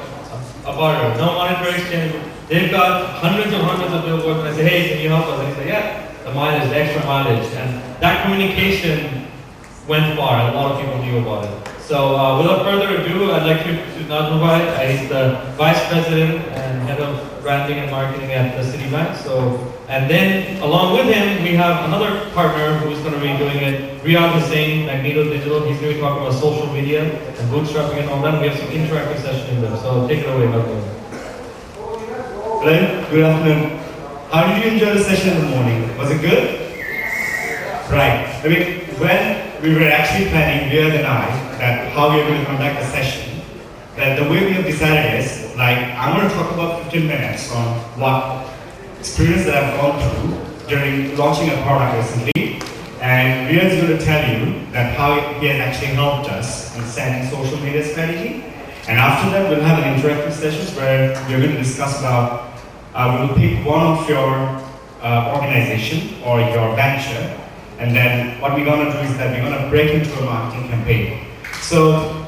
No monetary exchange. They've got hundreds of billboards, and I say, hey, can you help us? And he said, yeah, the mileage, the extra mileage. And that communication went far, and a lot of people knew about it. So without further ado, I'd like to Nazrul Bhai. He's the Vice President and Head of Branding and Marketing at the Citibank. And then along with him, we have another partner who's going to be doing it, Riyadh Hussain, Magneto Digital. He's going to be talking about social media and bootstrapping and all that. We have some interactive session in there. So take it away, Nazrul. Hello, good afternoon. How did you enjoy the session in the morning? Was it good? Right. I mean, when we were actually planning, Riyadh and I, that how we are going to conduct the session, that the way we have decided is, I'm going to talk about 15 minutes on what experience that I've gone through during launching a product recently, and Rian is going to tell you that how he has actually helped us in setting social media strategy. And after that, we'll have an interactive sessions where we're going to discuss about, we'll pick one of your organization or your venture, and then what we're going to do is that we're going to break into a marketing campaign. So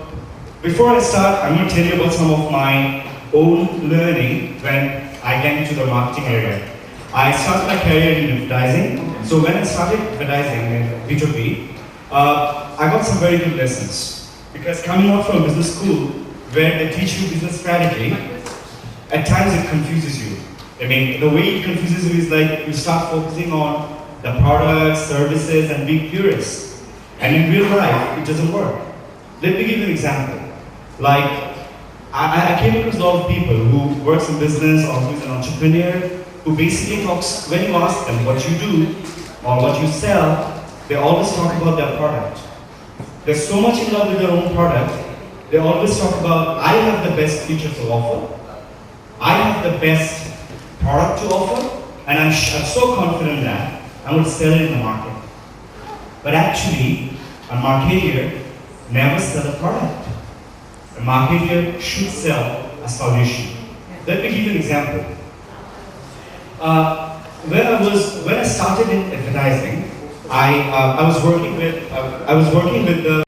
before I start, I'm going to tell you about some of my own learning when I get into the marketing area. I started my career in advertising. So when I started advertising in B2B, I got some very good lessons. Because coming out from business school, where they teach you business strategy, at times it confuses you. I mean, the way it confuses you is like you start focusing on the products, services, and being curious. And in real life, it doesn't work. Let me give you an example. Like, I came across a lot of people who works in business or who's an entrepreneur, who basically talks, when you ask them what you do or what you sell, they always talk about their product. They're so much in love with their own product, they always talk about, I have the best features to offer, I have the best product to offer, and I'm so confident that I will sell it in the market. But actually, a marketer never sells a product. A marketer should sell a solution. Let me give you an example. When I started in advertising, I was working with the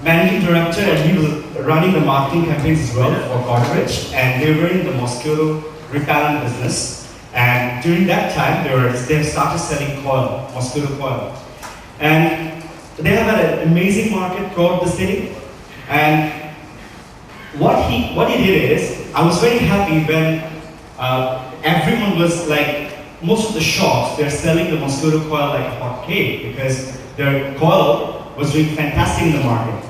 managing director, and he was running the marketing campaigns as well for Godrej, and they were in the mosquito repellent business. And during that time, they started selling coil, mosquito coil, and they have an amazing market throughout the city. And what he did is, I was very happy when everyone was like, most of the shops, they're selling the mosquito coil like a hot cake because their coil was doing fantastic in the market.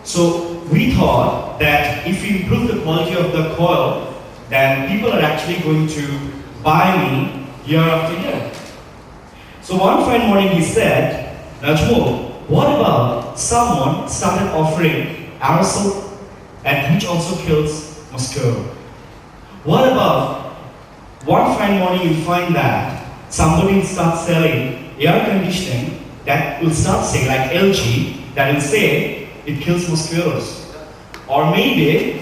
So we thought that if we improve the quality of the coil, then people are actually going to buy me year after year. So one fine morning he said, Najmo, what about someone started offering aerosol and which also kills mosquito? What about one fine morning you find that somebody will start selling air conditioning that will start saying, like LG, that will say it kills mosquitoes. Or maybe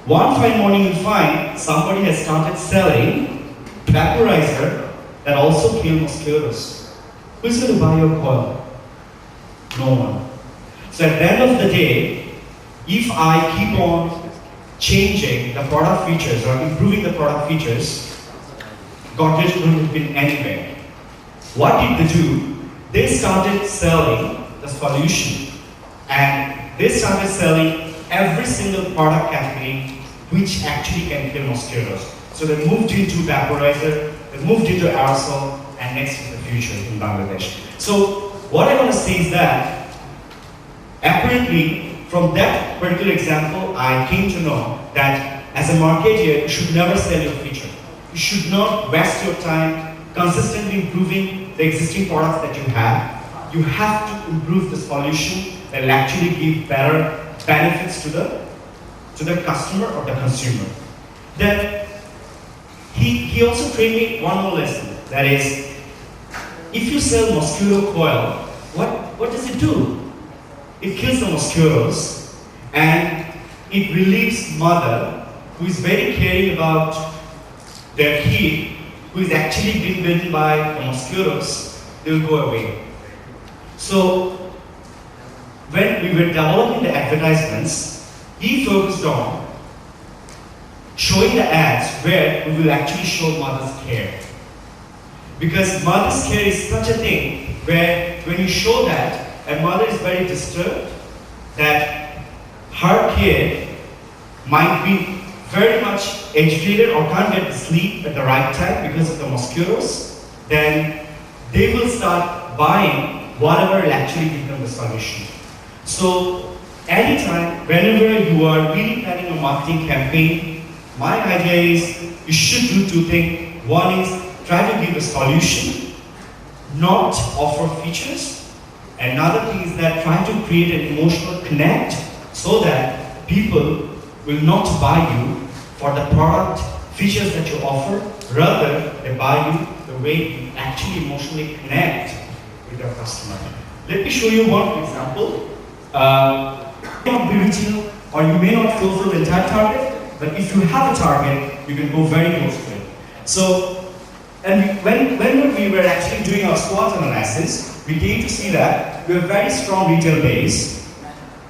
one fine morning you find somebody has started selling vaporizer that also kills mosquitoes. Who's going to buy your coil? No one. So at the end of the day, if I keep on changing the product features or improving the product features, Godrej couldn't have been anywhere. What did they do? They started selling the solution, and they started selling every single product category which actually can kill mosquitoes. So they moved into vaporizer, they moved into aerosol, and next is the future in Bangladesh. So what I want to say is that apparently from that particular example, I came to know that as a marketer, you should never sell your feature. You should not waste your time consistently improving the existing products that you have. You have to improve the solution that will actually give better benefits to the customer or the consumer. Then he also trained me one more lesson. That is, if you sell mosquito coil, what does it do? It kills the mosquitoes, and it relieves mother who is very caring about their kid, who is actually being bitten by the mosquitoes. They will go away. So when we were developing the advertisements, he focused on showing the ads where we will actually show mother's care. Because mother's care is such a thing where when you show that, a mother is very disturbed that her kid might be very much agitated or can't get to sleep at the right time because of the mosquitoes, then they will start buying whatever will actually give them the solution. So anytime, whenever you are really planning a marketing campaign, my idea is you should do two things. One is try to give a solution, not offer features. Another thing is that try to create an emotional connect so that people will not buy you for the product features that you offer, rather they buy you the way you actually emotionally connect with your customer. Let me show you one example. You may not be reaching, or you may not fulfill the entire target, but if you have a target, you can go very close to it. So, and when we were actually doing our SWOT analysis, we came to see that we have a very strong retail base,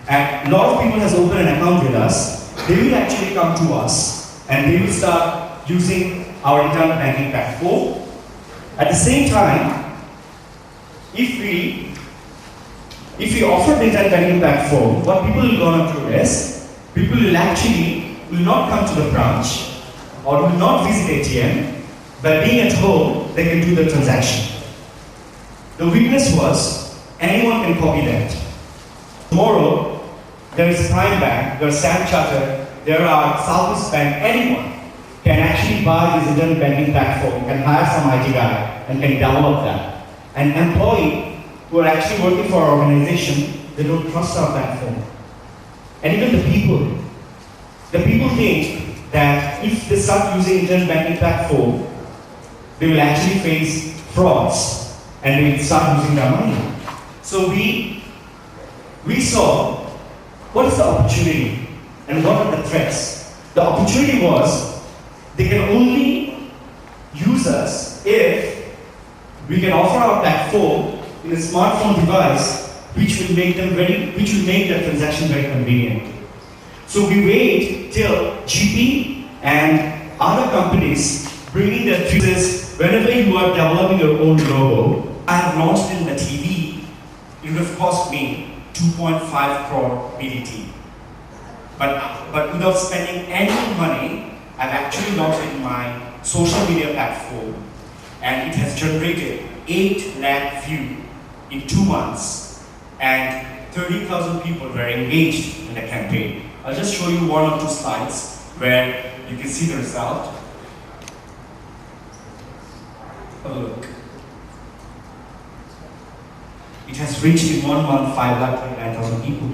and a lot of people has opened an account with us. They will actually come to us, and they will start using our internet banking platform. At the same time, if we offer the internet banking platform, what people will gonna do is, people will not come to the branch or will not visit ATM. By being at home, they can do the transaction. The weakness was, anyone can copy that. Tomorrow, there is Prime Bank, there is Standard Chartered, there are Southeast Bank, anyone can actually buy this internet banking platform, can hire some IT guy, and can develop that. An employee who are actually working for our organization, they don't trust our platform. And even the people think that if they start using internet banking platform, they will actually face frauds and they will start losing their money. So we saw what is the opportunity and what are the threats. The opportunity was they can only use us if we can offer our platform in a smartphone device which will make the transaction very convenient. So we wait till GP and other companies bringing their features. Whenever you are developing your own logo, I have launched in the TV, it would have cost me 2.5 crore BDT. But without spending any money, I've actually launched it in my social media platform, and it has generated 8 lakh views in 2 months, and 30,000 people were engaged in the campaign. I'll just show you 1 or 2 slides where you can see the result. Have a look. It has reached in 1 month 5,39,000 people.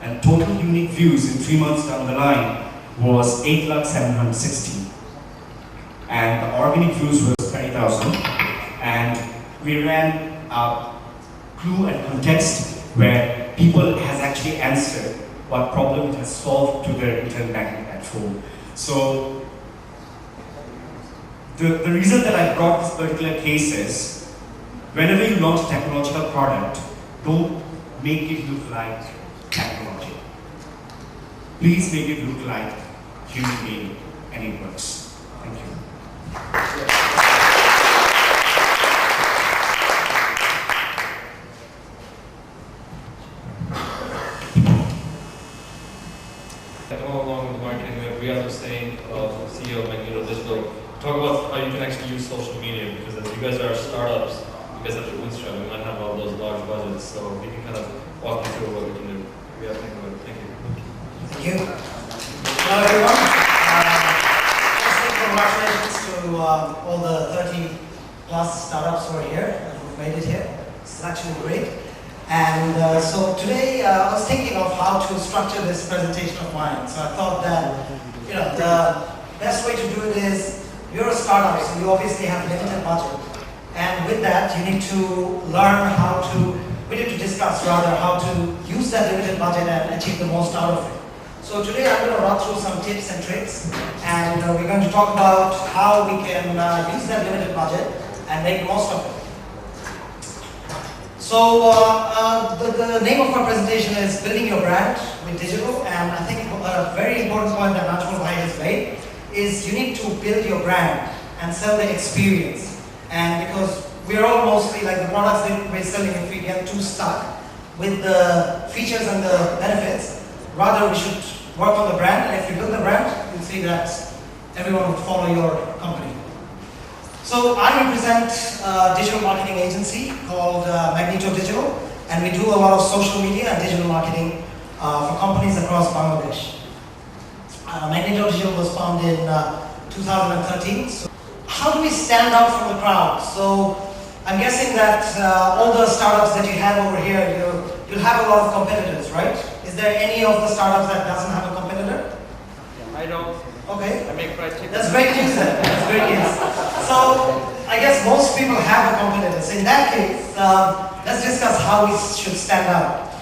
And total unique views in 3 months down the line was 8,760. And the organic views was 20,000. And we ran a clue and contest where people has actually answered what problem it has solved to their internet banking platform. So the reason that I brought this particular case is, whenever you launch a technological product, don't make it look like technology. Please make it look like human being, and it works. Thank you. Come along with marketing, we have Riyadh Hussain, CEO of Magneto Digital. Talk about how you can actually use social media, because as you guys are startups, you guys have to bootstrap, you might have all those large budgets, so we can kind of walk you through what we can do. Riyadh, think about it. Thank you. Thank you. Hello everyone. Firstly, congratulations to all the 30 plus startups who are here and who've made it here. It's actually great. And so today I was thinking of how to structure this presentation of mine. So I thought that the best way to do it is, you're a startup, so you obviously have limited budget. And with that, you need to learn we need to discuss rather how to use that limited budget and achieve the most out of it. So today I'm going to run through some tips and tricks, and we're going to talk about how we can use that limited budget and make the most of it. So the name of our presentation is Building Your Brand with Digital, and I think a very important point that Najmul Bhai has made is you need to build your brand and sell the experience. And because we're all mostly like the products that we're selling, if we get too stuck with the features and the benefits, rather we should work on the brand, and if you build the brand, you'll see that everyone will follow your company. So I represent a digital marketing agency called Magneto Digital, and we do a lot of social media and digital marketing for companies across Bangladesh. Magneto Digital was founded in 2013. So how do we stand out from the crowd? So I'm guessing that all the startups that you have over here, you'll have a lot of competitors, right? Is there any of the startups that doesn't have a competitor? I don't. Okay. I make fried chicken. That's great news then. That's great news. So I guess most people have a competence. In that case, let's discuss how we should stand out.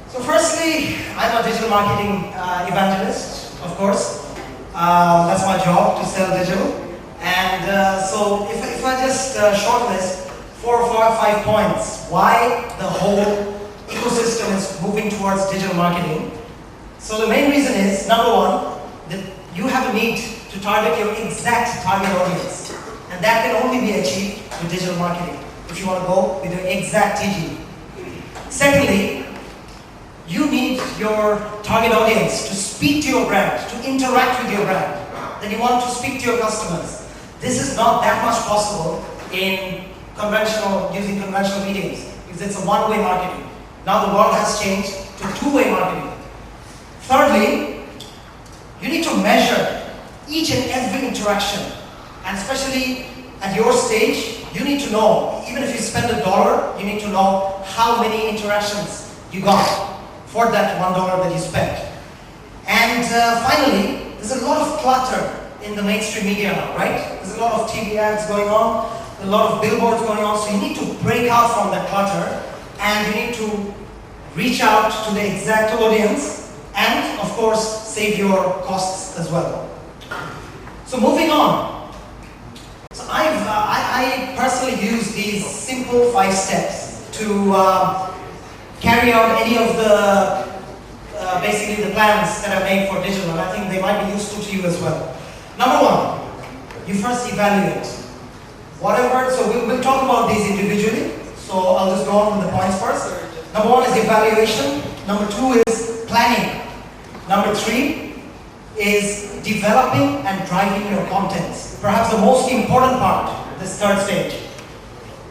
So firstly, I'm a digital marketing evangelist, of course. That's my job, to sell digital. And so if I just shortlist 4 or 5 points, why the whole ecosystem is moving towards digital marketing. So the main reason is, number one, that you have a need to target your exact target audience. And that can only be achieved with digital marketing, if you want to go with your exact TG. Secondly, you need your target audience to speak to your brand, to interact with your brand. Then you want to speak to your customers. This is not that much possible in using conventional mediums, because it's a one-way marketing. Now the world has changed to two-way marketing. Thirdly, you need to measure each and every interaction, and especially at your stage, you need to know, even if you spend $1, you need to know how many interactions you got for that $1 that you spent. And finally, there's a lot of clutter in the mainstream media now, right? There's a lot of TV ads going on, a lot of billboards going on, so you need to break out from that clutter, and you need to reach out to the exact audience, and of course, save your costs as well. So moving on. So I personally use these simple 5 steps to carry out any of the basically the plans that I made for digital, and I think they might be useful to you as well. Number 1, you first evaluate. Whatever, so we'll talk about these individually, so I'll just go on with the points first. Number 1 is evaluation. Number 2 is planning. Number 3 is developing and driving your contents. Perhaps the most important part, this third stage.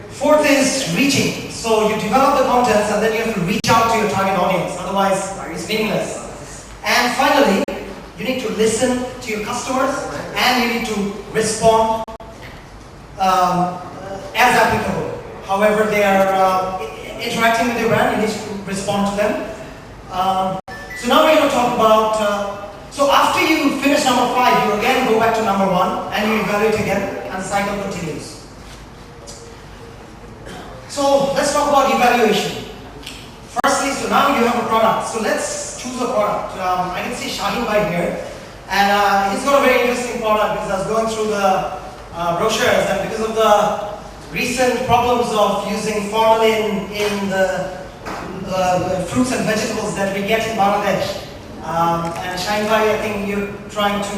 4th is reaching. So you develop the contents and then you have to reach out to your target audience, otherwise it's meaningless. And finally, you need to listen to your customers and you need to respond as applicable. However they are interacting with your brand, you need to respond to them. So now we're going to talk about, so after you finish number 5, you again go back to number 1 and you evaluate again and the cycle continues. So let's talk about evaluation. Firstly, so now you have a product. So let's choose a product. I can see Shaheen right here, and he's got a very interesting product because I was going through the brochures, and because of the recent problems of using formalin in the fruits and vegetables that we get in Bangladesh. And Shaheen bhai, I think you're trying to,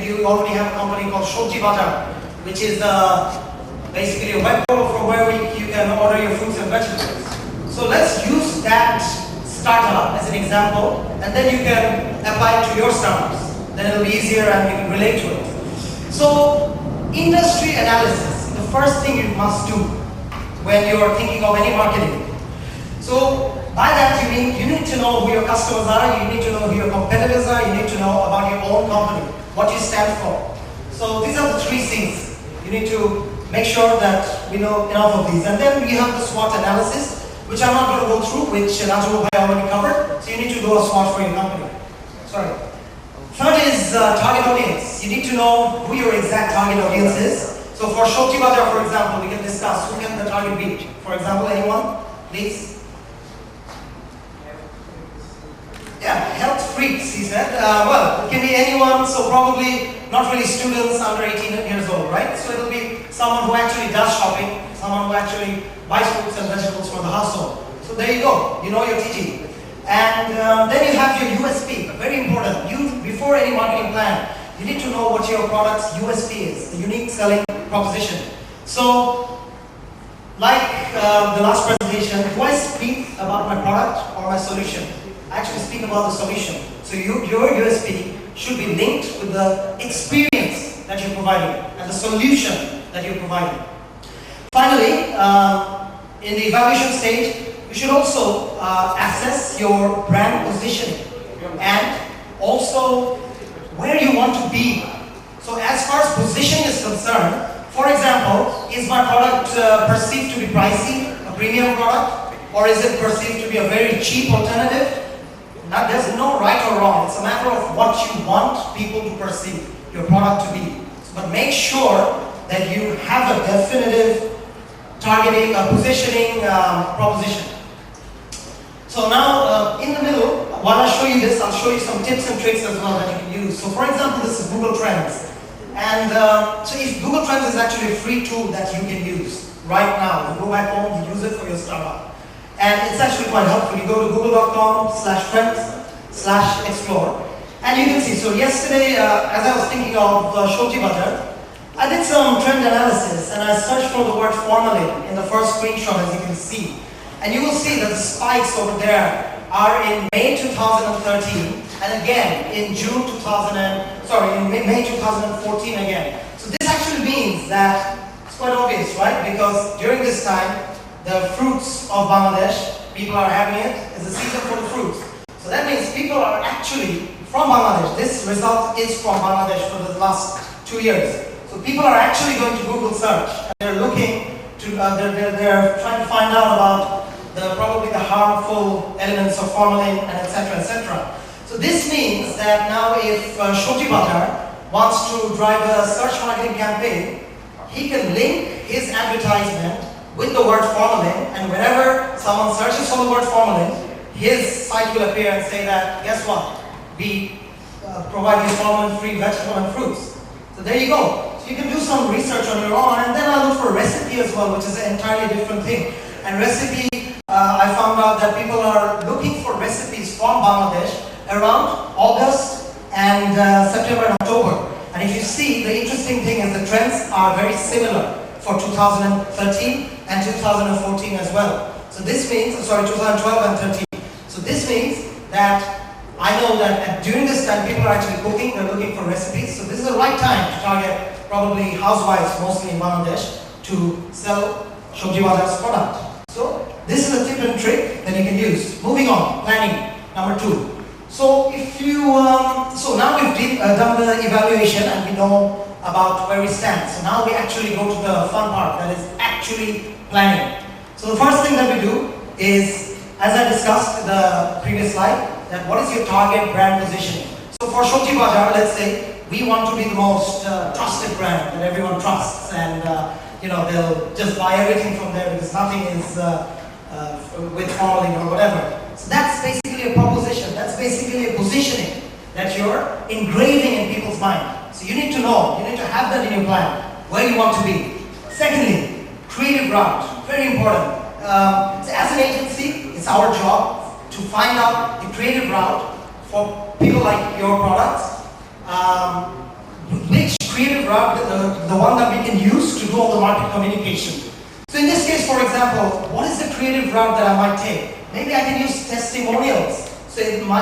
you already have a company called StartupDhaka, which is basically a web portal from where you can order your fruits and vegetables. So let's use that startup as an example, and then you can apply it to your startups. Then it'll be easier and you can relate to it. So industry analysis, the first thing you must do when you're thinking of any marketing. So by that you mean you need to know who your customers are, you need to know who your competitors are, you need to know about your own company, what you stand for. So these are the 3 C's. You need to make sure that we know enough of these. And then you have the SWOT analysis, which I'm not going to go through, which Najul bhai already covered. So you need to do a SWOT for your company. Sorry. Third is target audience. You need to know who your exact target audience is. So for StartupDhaka, for example, we can discuss who can the target be. For example, anyone, please? Yeah, health freaks, he said. Well, it can be anyone, so probably not really students under 18 years old, right? So it'll be someone who actually does shopping, someone who actually buys fruits and vegetables for the household. So there you go, you know your TG. And then you have your USP, very important. Before any marketing plan, you need to know what your product's USP is, the unique selling proposition. So, like the last presentation, do I speak about my product or my solution? I actually speak about the solution. So your USP should be linked with the experience that you're providing and the solution that you're providing. Finally, in the evaluation stage, you should also assess your brand positioning and also where you want to be. So as far as positioning is concerned, for example, is my product perceived to be pricey, a premium product, or is it perceived to be a very cheap alternative? There's no right or wrong. It's a matter of what you want people to perceive your product to be. But make sure that you have a definitive targeting, positioning proposition. So now, in the middle, while I show you this, I'll show you some tips and tricks as well that you can use. So for example, this is Google Trends. And so if Google Trends is actually a free tool that you can use right now. You go back home, you use it for your startup. And it's actually quite helpful. You go to google.com/trends/explore. And you can see, so yesterday, as I was thinking of shoti butter, I did some trend analysis and I searched for the word formalin in the first screenshot, as you can see. And you will see that the spikes over there are in May 2013 and again in May 2014 again. So this actually means that it's quite obvious, right? Because during this time, the fruits of Bangladesh, people are having it. It's the season for the fruits. So that means people are actually from Bangladesh. This result is from Bangladesh for the last 2 years. So people are actually going to Google search and they're looking to, they're trying to find out about probably the harmful elements of formalin and etc. etc. So this means that now if Shoti Butter wants to drive a search marketing campaign, he can link his advertisement with the word formalin, and whenever someone searches for the word formalin, his site will appear and say that, guess what? We provide you formalin-free vegetable and fruits. So there you go. So you can do some research on your own, and then I look for recipe as well, which is an entirely different thing. And recipe, I found out that people are looking for recipes from Bangladesh around August and September and October. And if you see, the interesting thing is the trends are very similar for 2013 and 2014 as well. So this means, 2012 and 13. So this means that I know that during this time people are actually cooking, they're looking for recipes. So this is the right time to target probably housewives, mostly in Bangladesh, to sell Shobji Bazaar's product. So this is a tip and trick that you can use. Moving on, planning, number 2. So if you, so now we've done the evaluation and we know about where we stand. So now we actually go to the fun part, that is actually planning. So the first thing that we do is, as I discussed in the previous slide, that what is your target brand positioning? So for Shobji Bazaar, let's say, we want to be the most trusted brand that everyone trusts, and they'll just buy everything from there because nothing is with formalin or whatever. So that's basically a proposition, that's basically a positioning that you're engraving in people's mind. So you need to know, you need to have that in your plan, where you want to be. Secondly, creative route, very important. So as an agency, it's our job to find out the creative route for people like your products. Which creative route, the one that we can use to do all the market communication. So in this case, for example, what is the creative route that I might take? Maybe I can use testimonials. So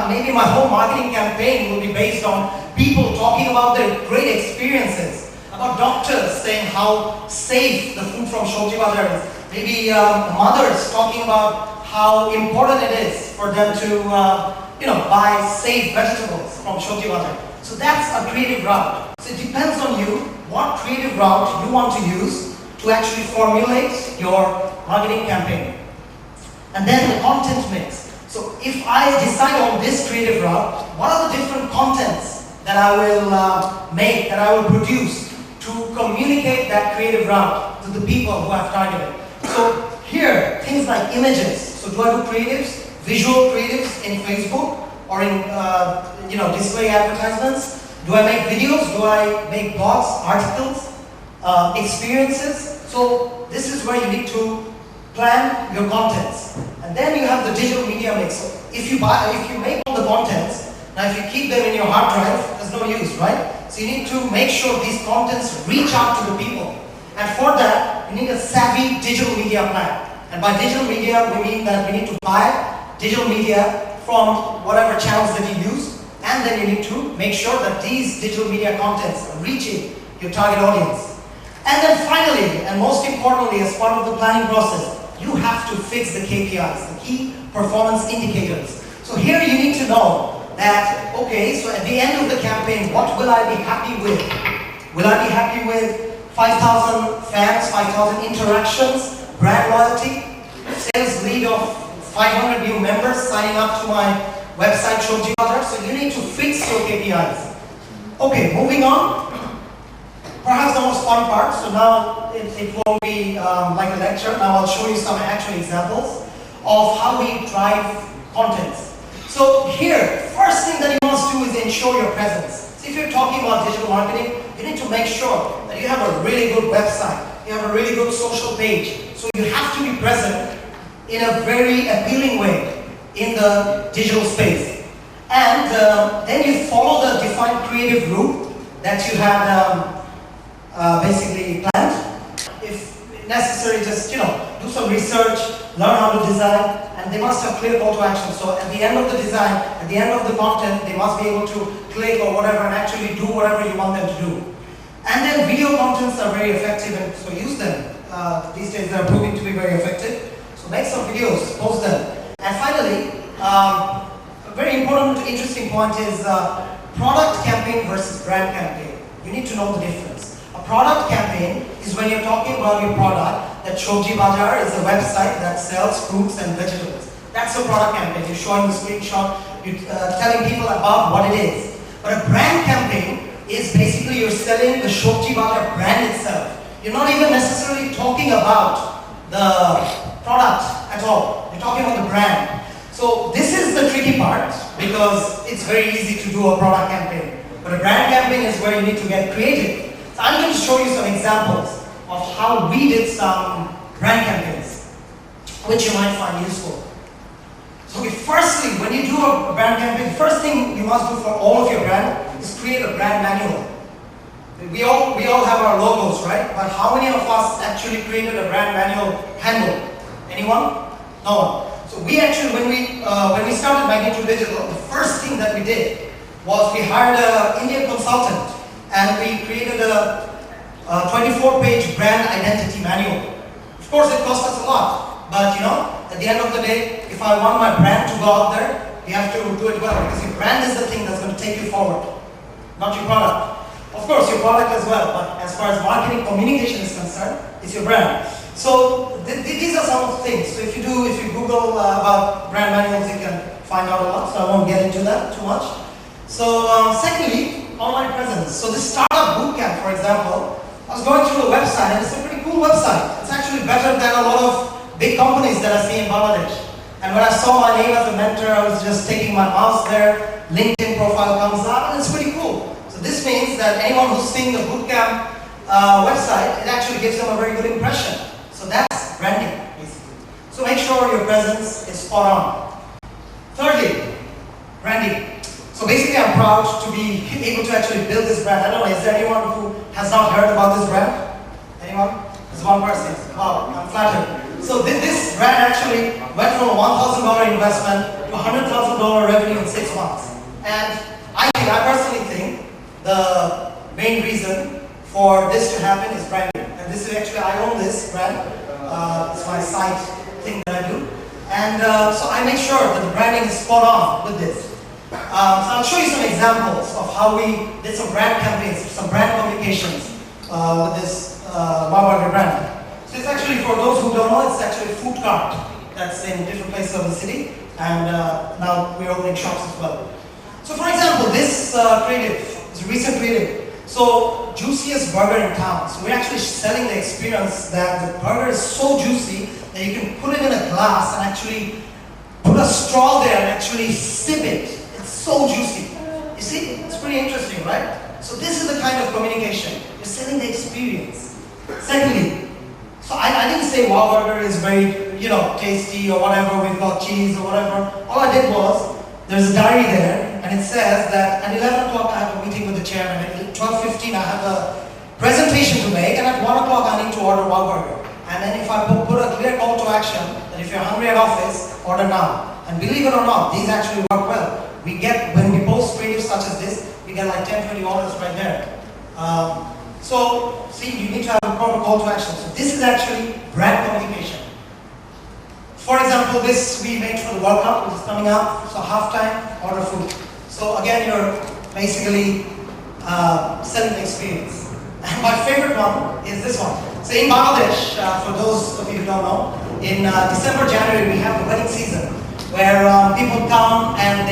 maybe my whole marketing campaign will be based on people talking about their great experiences, about doctors saying how safe the food from Shobji Bazaar is. Maybe mothers talking about how important it is for them to buy safe vegetables from Shobji Bazaar. So that's a creative route. So it depends on you what creative route you want to use to actually formulate your marketing campaign. And then the content mix. So if I decide on this creative route, what are the different contents that I will make, that I will produce to communicate that creative route to the people who I've targeted? So here, things like images. So do I do creatives, visual creatives in Facebook or in display advertisements? Do I make videos? Do I make blogs, articles, experiences? So this is where you need to plan your contents. And then you have the digital media mix. So if you make all the contents, now if you keep them in your hard drive, there's no use, right? So you need to make sure these contents reach out to the people. And for that, you need a savvy digital media plan. And by digital media, we mean that we need to buy digital media from whatever channels that you use, and then you need to make sure that these digital media contents are reaching your target audience. And then finally, and most importantly, as part of the planning process, you have to fix the KPIs, the key performance indicators. So here you need to know that, okay, so at the end of the campaign, what will I be happy with? Will I be happy with 5,000 fans, 5,000 interactions, brand loyalty, sales lead of 500 new members signing up to my website Shobji Bazaar, so you need to fix your KPIs. Okay, moving on. Perhaps the most fun part, so now it won't be like a lecture. Now I'll show you some actual examples of how we drive contents. So here, first thing that you must do is ensure your presence. So if you're talking about digital marketing, you need to make sure that you have a really good website, you have a really good social page. So you have to be present in a very appealing way in the digital space. And then you follow the defined creative route that you have basically planned. If necessary, just do some research, learn how to design, and they must have clear call to action. So at the end of the design, at the end of the content, they must be able to click or whatever and actually do whatever you want them to do. And then video contents are very effective, and so use them. These days they're proving to be very effective. So make some videos, post them. And finally, a very important, interesting point is product campaign versus brand campaign. You need to know the difference. A product campaign is when you're talking about your product, that Shobji Bazaar is a website that sells fruits and vegetables. That's a product campaign. You're showing the screenshot, you're telling people about what it is. But a brand campaign is basically you're selling the Shobji Bazaar brand itself. You're not even necessarily talking about the product at all. You're talking about the brand. So this is the tricky part because it's very easy to do a product campaign. But a brand campaign is where you need to get creative. So I'm going to show you some examples of how we did some brand campaigns, which you might find useful. So firstly, when you do a brand campaign, the first thing you must do for all of your brand is create a brand manual. We all have our logos, right? But how many of us actually created a brand manual handbook? Anyone? No one. So we actually, when we started Magnitude Digital, the first thing that we did was we hired an Indian consultant and we created a 24-page brand identity manual. Of course, it cost us a lot, but at the end of the day, if I want my brand to go out there, you have to do it well because your brand is the thing that's going to take you forward, not your product. Of course, your product as well, but as far as marketing communication is concerned, it's your brand. So these are some of the things. So if you Google about brand manuals, you can find out a lot. So I won't get into that too much. So secondly, online presence. So this startup bootcamp, for example, I was going through the website, and it's a pretty cool website. It's actually better than a lot of big companies that I see in Bangladesh. And when I saw my name as a mentor, I was just taking my mouse there. LinkedIn profile comes up, and it's pretty cool. So this means that anyone who's seeing the bootcamp website, it actually gives them a very good impression. So that's branding, basically. So make sure your presence is spot on. Thirdly, branding. So basically, I'm proud to be able to actually build this brand. I don't know, is there anyone who has not heard about this brand? Anyone? There's one person. Wow, I'm flattered. So this brand actually went from a $1,000 investment to $100,000 revenue in 6 months. And I personally think the main reason for this to happen is branding. And this is actually, I own this brand. It's my side thing that I do. And so I make sure that the branding is spot on with this. So I'll show you some examples of how we did some brand campaigns, some brand communications with this Wow brand. So it's actually, for those who don't know, it's actually a food cart that's in different places of the city, and now we're opening shops as well. So for example, this creative is a recent creative. So juiciest burger in town. So we're actually selling the experience that the burger is so juicy that you can put it in a glass and actually put a straw there and actually sip it. So juicy. You see, it's pretty interesting, right? So this is the kind of communication. You're selling the experience. Secondly, so I didn't say Wow Burger is very, tasty or whatever, we've got cheese or whatever. All I did was, there's a diary there, and it says that at 11 o'clock I have a meeting with the chairman, at 12:15 I have a presentation to make, and at 1 o'clock I need to order Wow Burger. And then if I put a clear call to action, that if you're hungry at office, order now. And believe it or not, these actually work well. When we post creative such as this, we get like 10, 20 orders right there. So, see, you need to have a proper call to action. So this is actually brand communication. For example, this we made for the World Cup, which is coming up. So halftime, order food. So again, you're basically selling the experience. And my favorite one is this one. So in Bangladesh, for those of you who don't know, in December, January, we have the wedding season. where people come and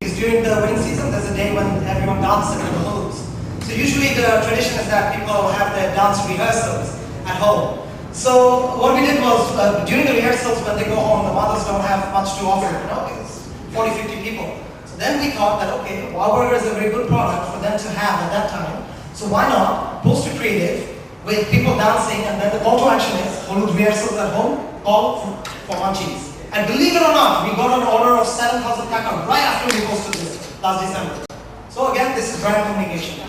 because during the wedding season, there's a day when everyone dances in the homes. So usually the tradition is that people have their dance rehearsals at home. So what we did was, during the rehearsals when they go home, the mothers don't have much to offer, because 40, 50 people. So then we thought that, okay, Wow Burger is a very good product for them to have at that time. So why not post a creative with people dancing, and then the call to action is, hold rehearsals at home, call for munchies. And believe it or not, we got an order of 7,000 taka right after we posted this last December. So again, this is brand communication.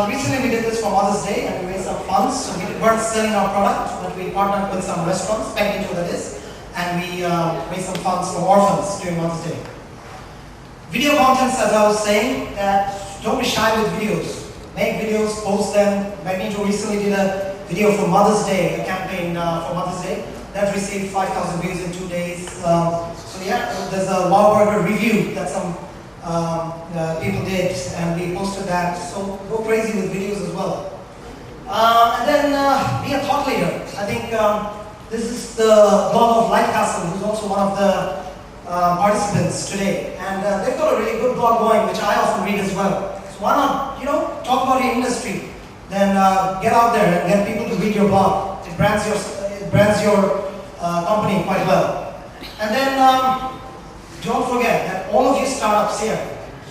Recently we did this for Mother's Day and we raised some funds. So we weren't selling our product, but we partnered with some restaurants, Peggy that is, and we raised some funds for orphans during Mother's Day. Video contents, as I was saying, don't be shy with videos. Make videos, post them. Magneto recently did a video for Mother's Day, a campaign for Mother's Day. That received 5,000 views in 2 days. So yeah, there's a Wow Burger review that some people did, and we posted that. So go crazy with videos as well. And then be a thought leader. I think this is the blog of Lightcastle, who's also one of the participants today. And they've got a really good blog going, which I often read as well. So why not, talk about your industry. Then get out there and get people to read your blog. It brands your company quite well. And then don't forget that all of you startups here,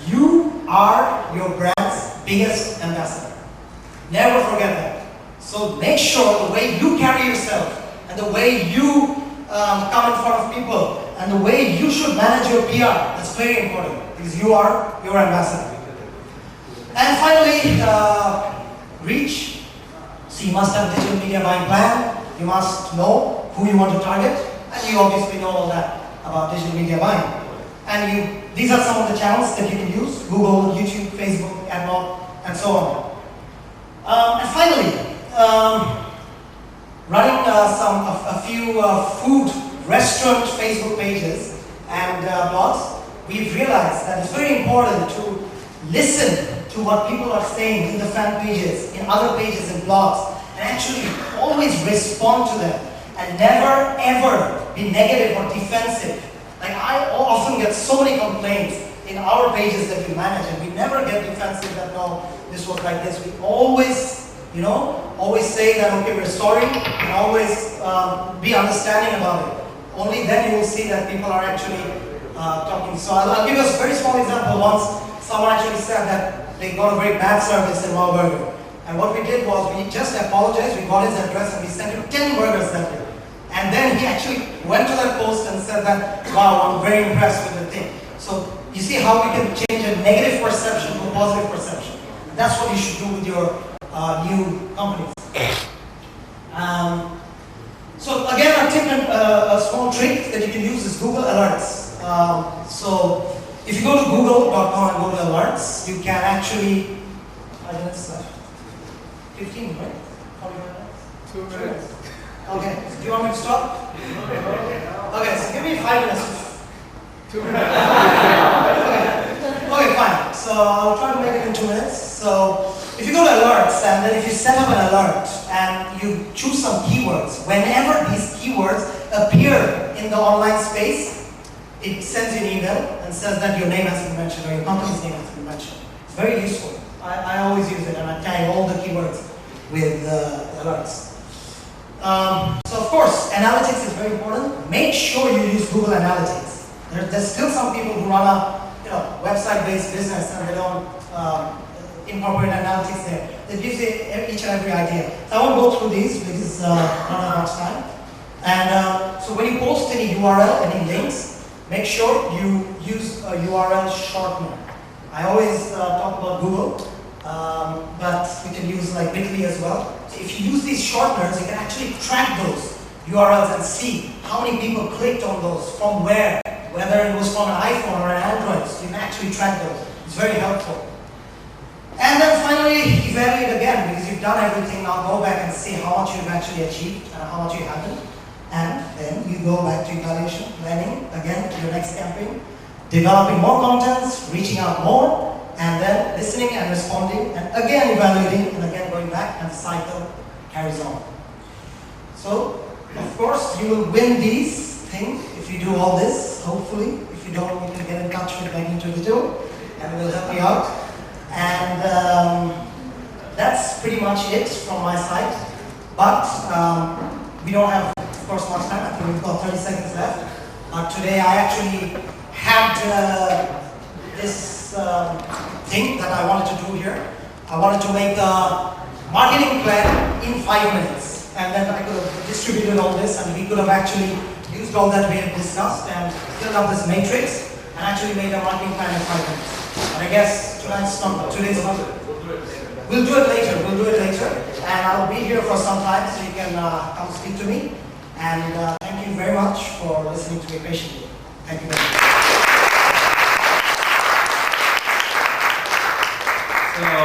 you are your brand's biggest ambassador. Never forget that. So make sure the way you carry yourself and the way you come in front of people and the way you should manage your PR, that's very important because you are your ambassador. And finally, reach. So you must have a digital media buying plan. You must know who you want to target, and you obviously know all that about digital media buying. And these are some of the channels that you can use: Google, YouTube, Facebook, AdMob, and so on. And finally, running a few food restaurant Facebook pages and blogs, we've realized that it's very important to listen to what people are saying in the fan pages, in other pages and blogs, and actually always respond to them, and never ever be negative or defensive. Like I often get so many complaints in our pages that we manage, and we never get defensive that no, this was like this. We always, always say that okay, we're sorry, and always be understanding about it. Only then you will see that people are actually talking. So I'll give you a very small example. Once someone actually said that they got a very bad service in Wow Burger. And what we did was we just apologized, we got his address and we sent him 10 burgers that day. And then he actually went to that post and said that, wow, I'm very impressed with the thing. So you see how we can change a negative perception to a positive perception. That's what you should do with your new companies. So again, a tip and a small trick that you can use is Google Alerts. So if you go to google.com and go to alerts, you can actually, 5 minutes left. 15, right? 45 minutes? 2 minutes. Okay, do you want me to stop? Okay, so give me 5 minutes. 2 minutes. Okay, fine. So I'll try to make it in 2 minutes. So if you go to alerts and then if you set up an alert and you choose some keywords, whenever these keywords appear in the online space, it sends you an email and says that your name has been mentioned or your company's name has been mentioned. It's very useful. I always use it and I tag all the keywords with alerts. So of course, analytics is very important. Make sure you use Google Analytics. There's still some people who run a website-based business and they don't incorporate analytics there. It gives you each and every idea. So I won't go through these because I don't have much time. And so when you post any URL, any links, make sure you use a URL shortener. I always talk about Google, but we can use like Bitly as well. So if you use these shorteners, you can actually track those URLs and see how many people clicked on those, from where, whether it was from an iPhone or an Android. So you can actually track those. It's very helpful. And then finally, evaluate again, because you've done everything. Now go back and see how much you've actually achieved and how much you haven't. And then you go back to evaluation, planning, again, your next campaign, developing more contents, reaching out more, and then listening and responding, and again evaluating, and again going back, and the cycle carries on. So, of course, you will win these thing if you do all this, hopefully. If you don't, you can get in touch with 1922 and we'll help you out. And that's pretty much it from my side. But we don't have, of course, much time. I think we've got 30 seconds left. Today I actually had this thing that I wanted to do here. I wanted to make a marketing plan in 5 minutes. And then I could have distributed all this and we could have actually used all that we had discussed and filled up this matrix and actually made a marketing plan in 5 minutes. And I guess today's not. We'll do it later. And I'll be here for some time so you can come speak to me. And thank you very much for listening to me patiently. Thank you very much. So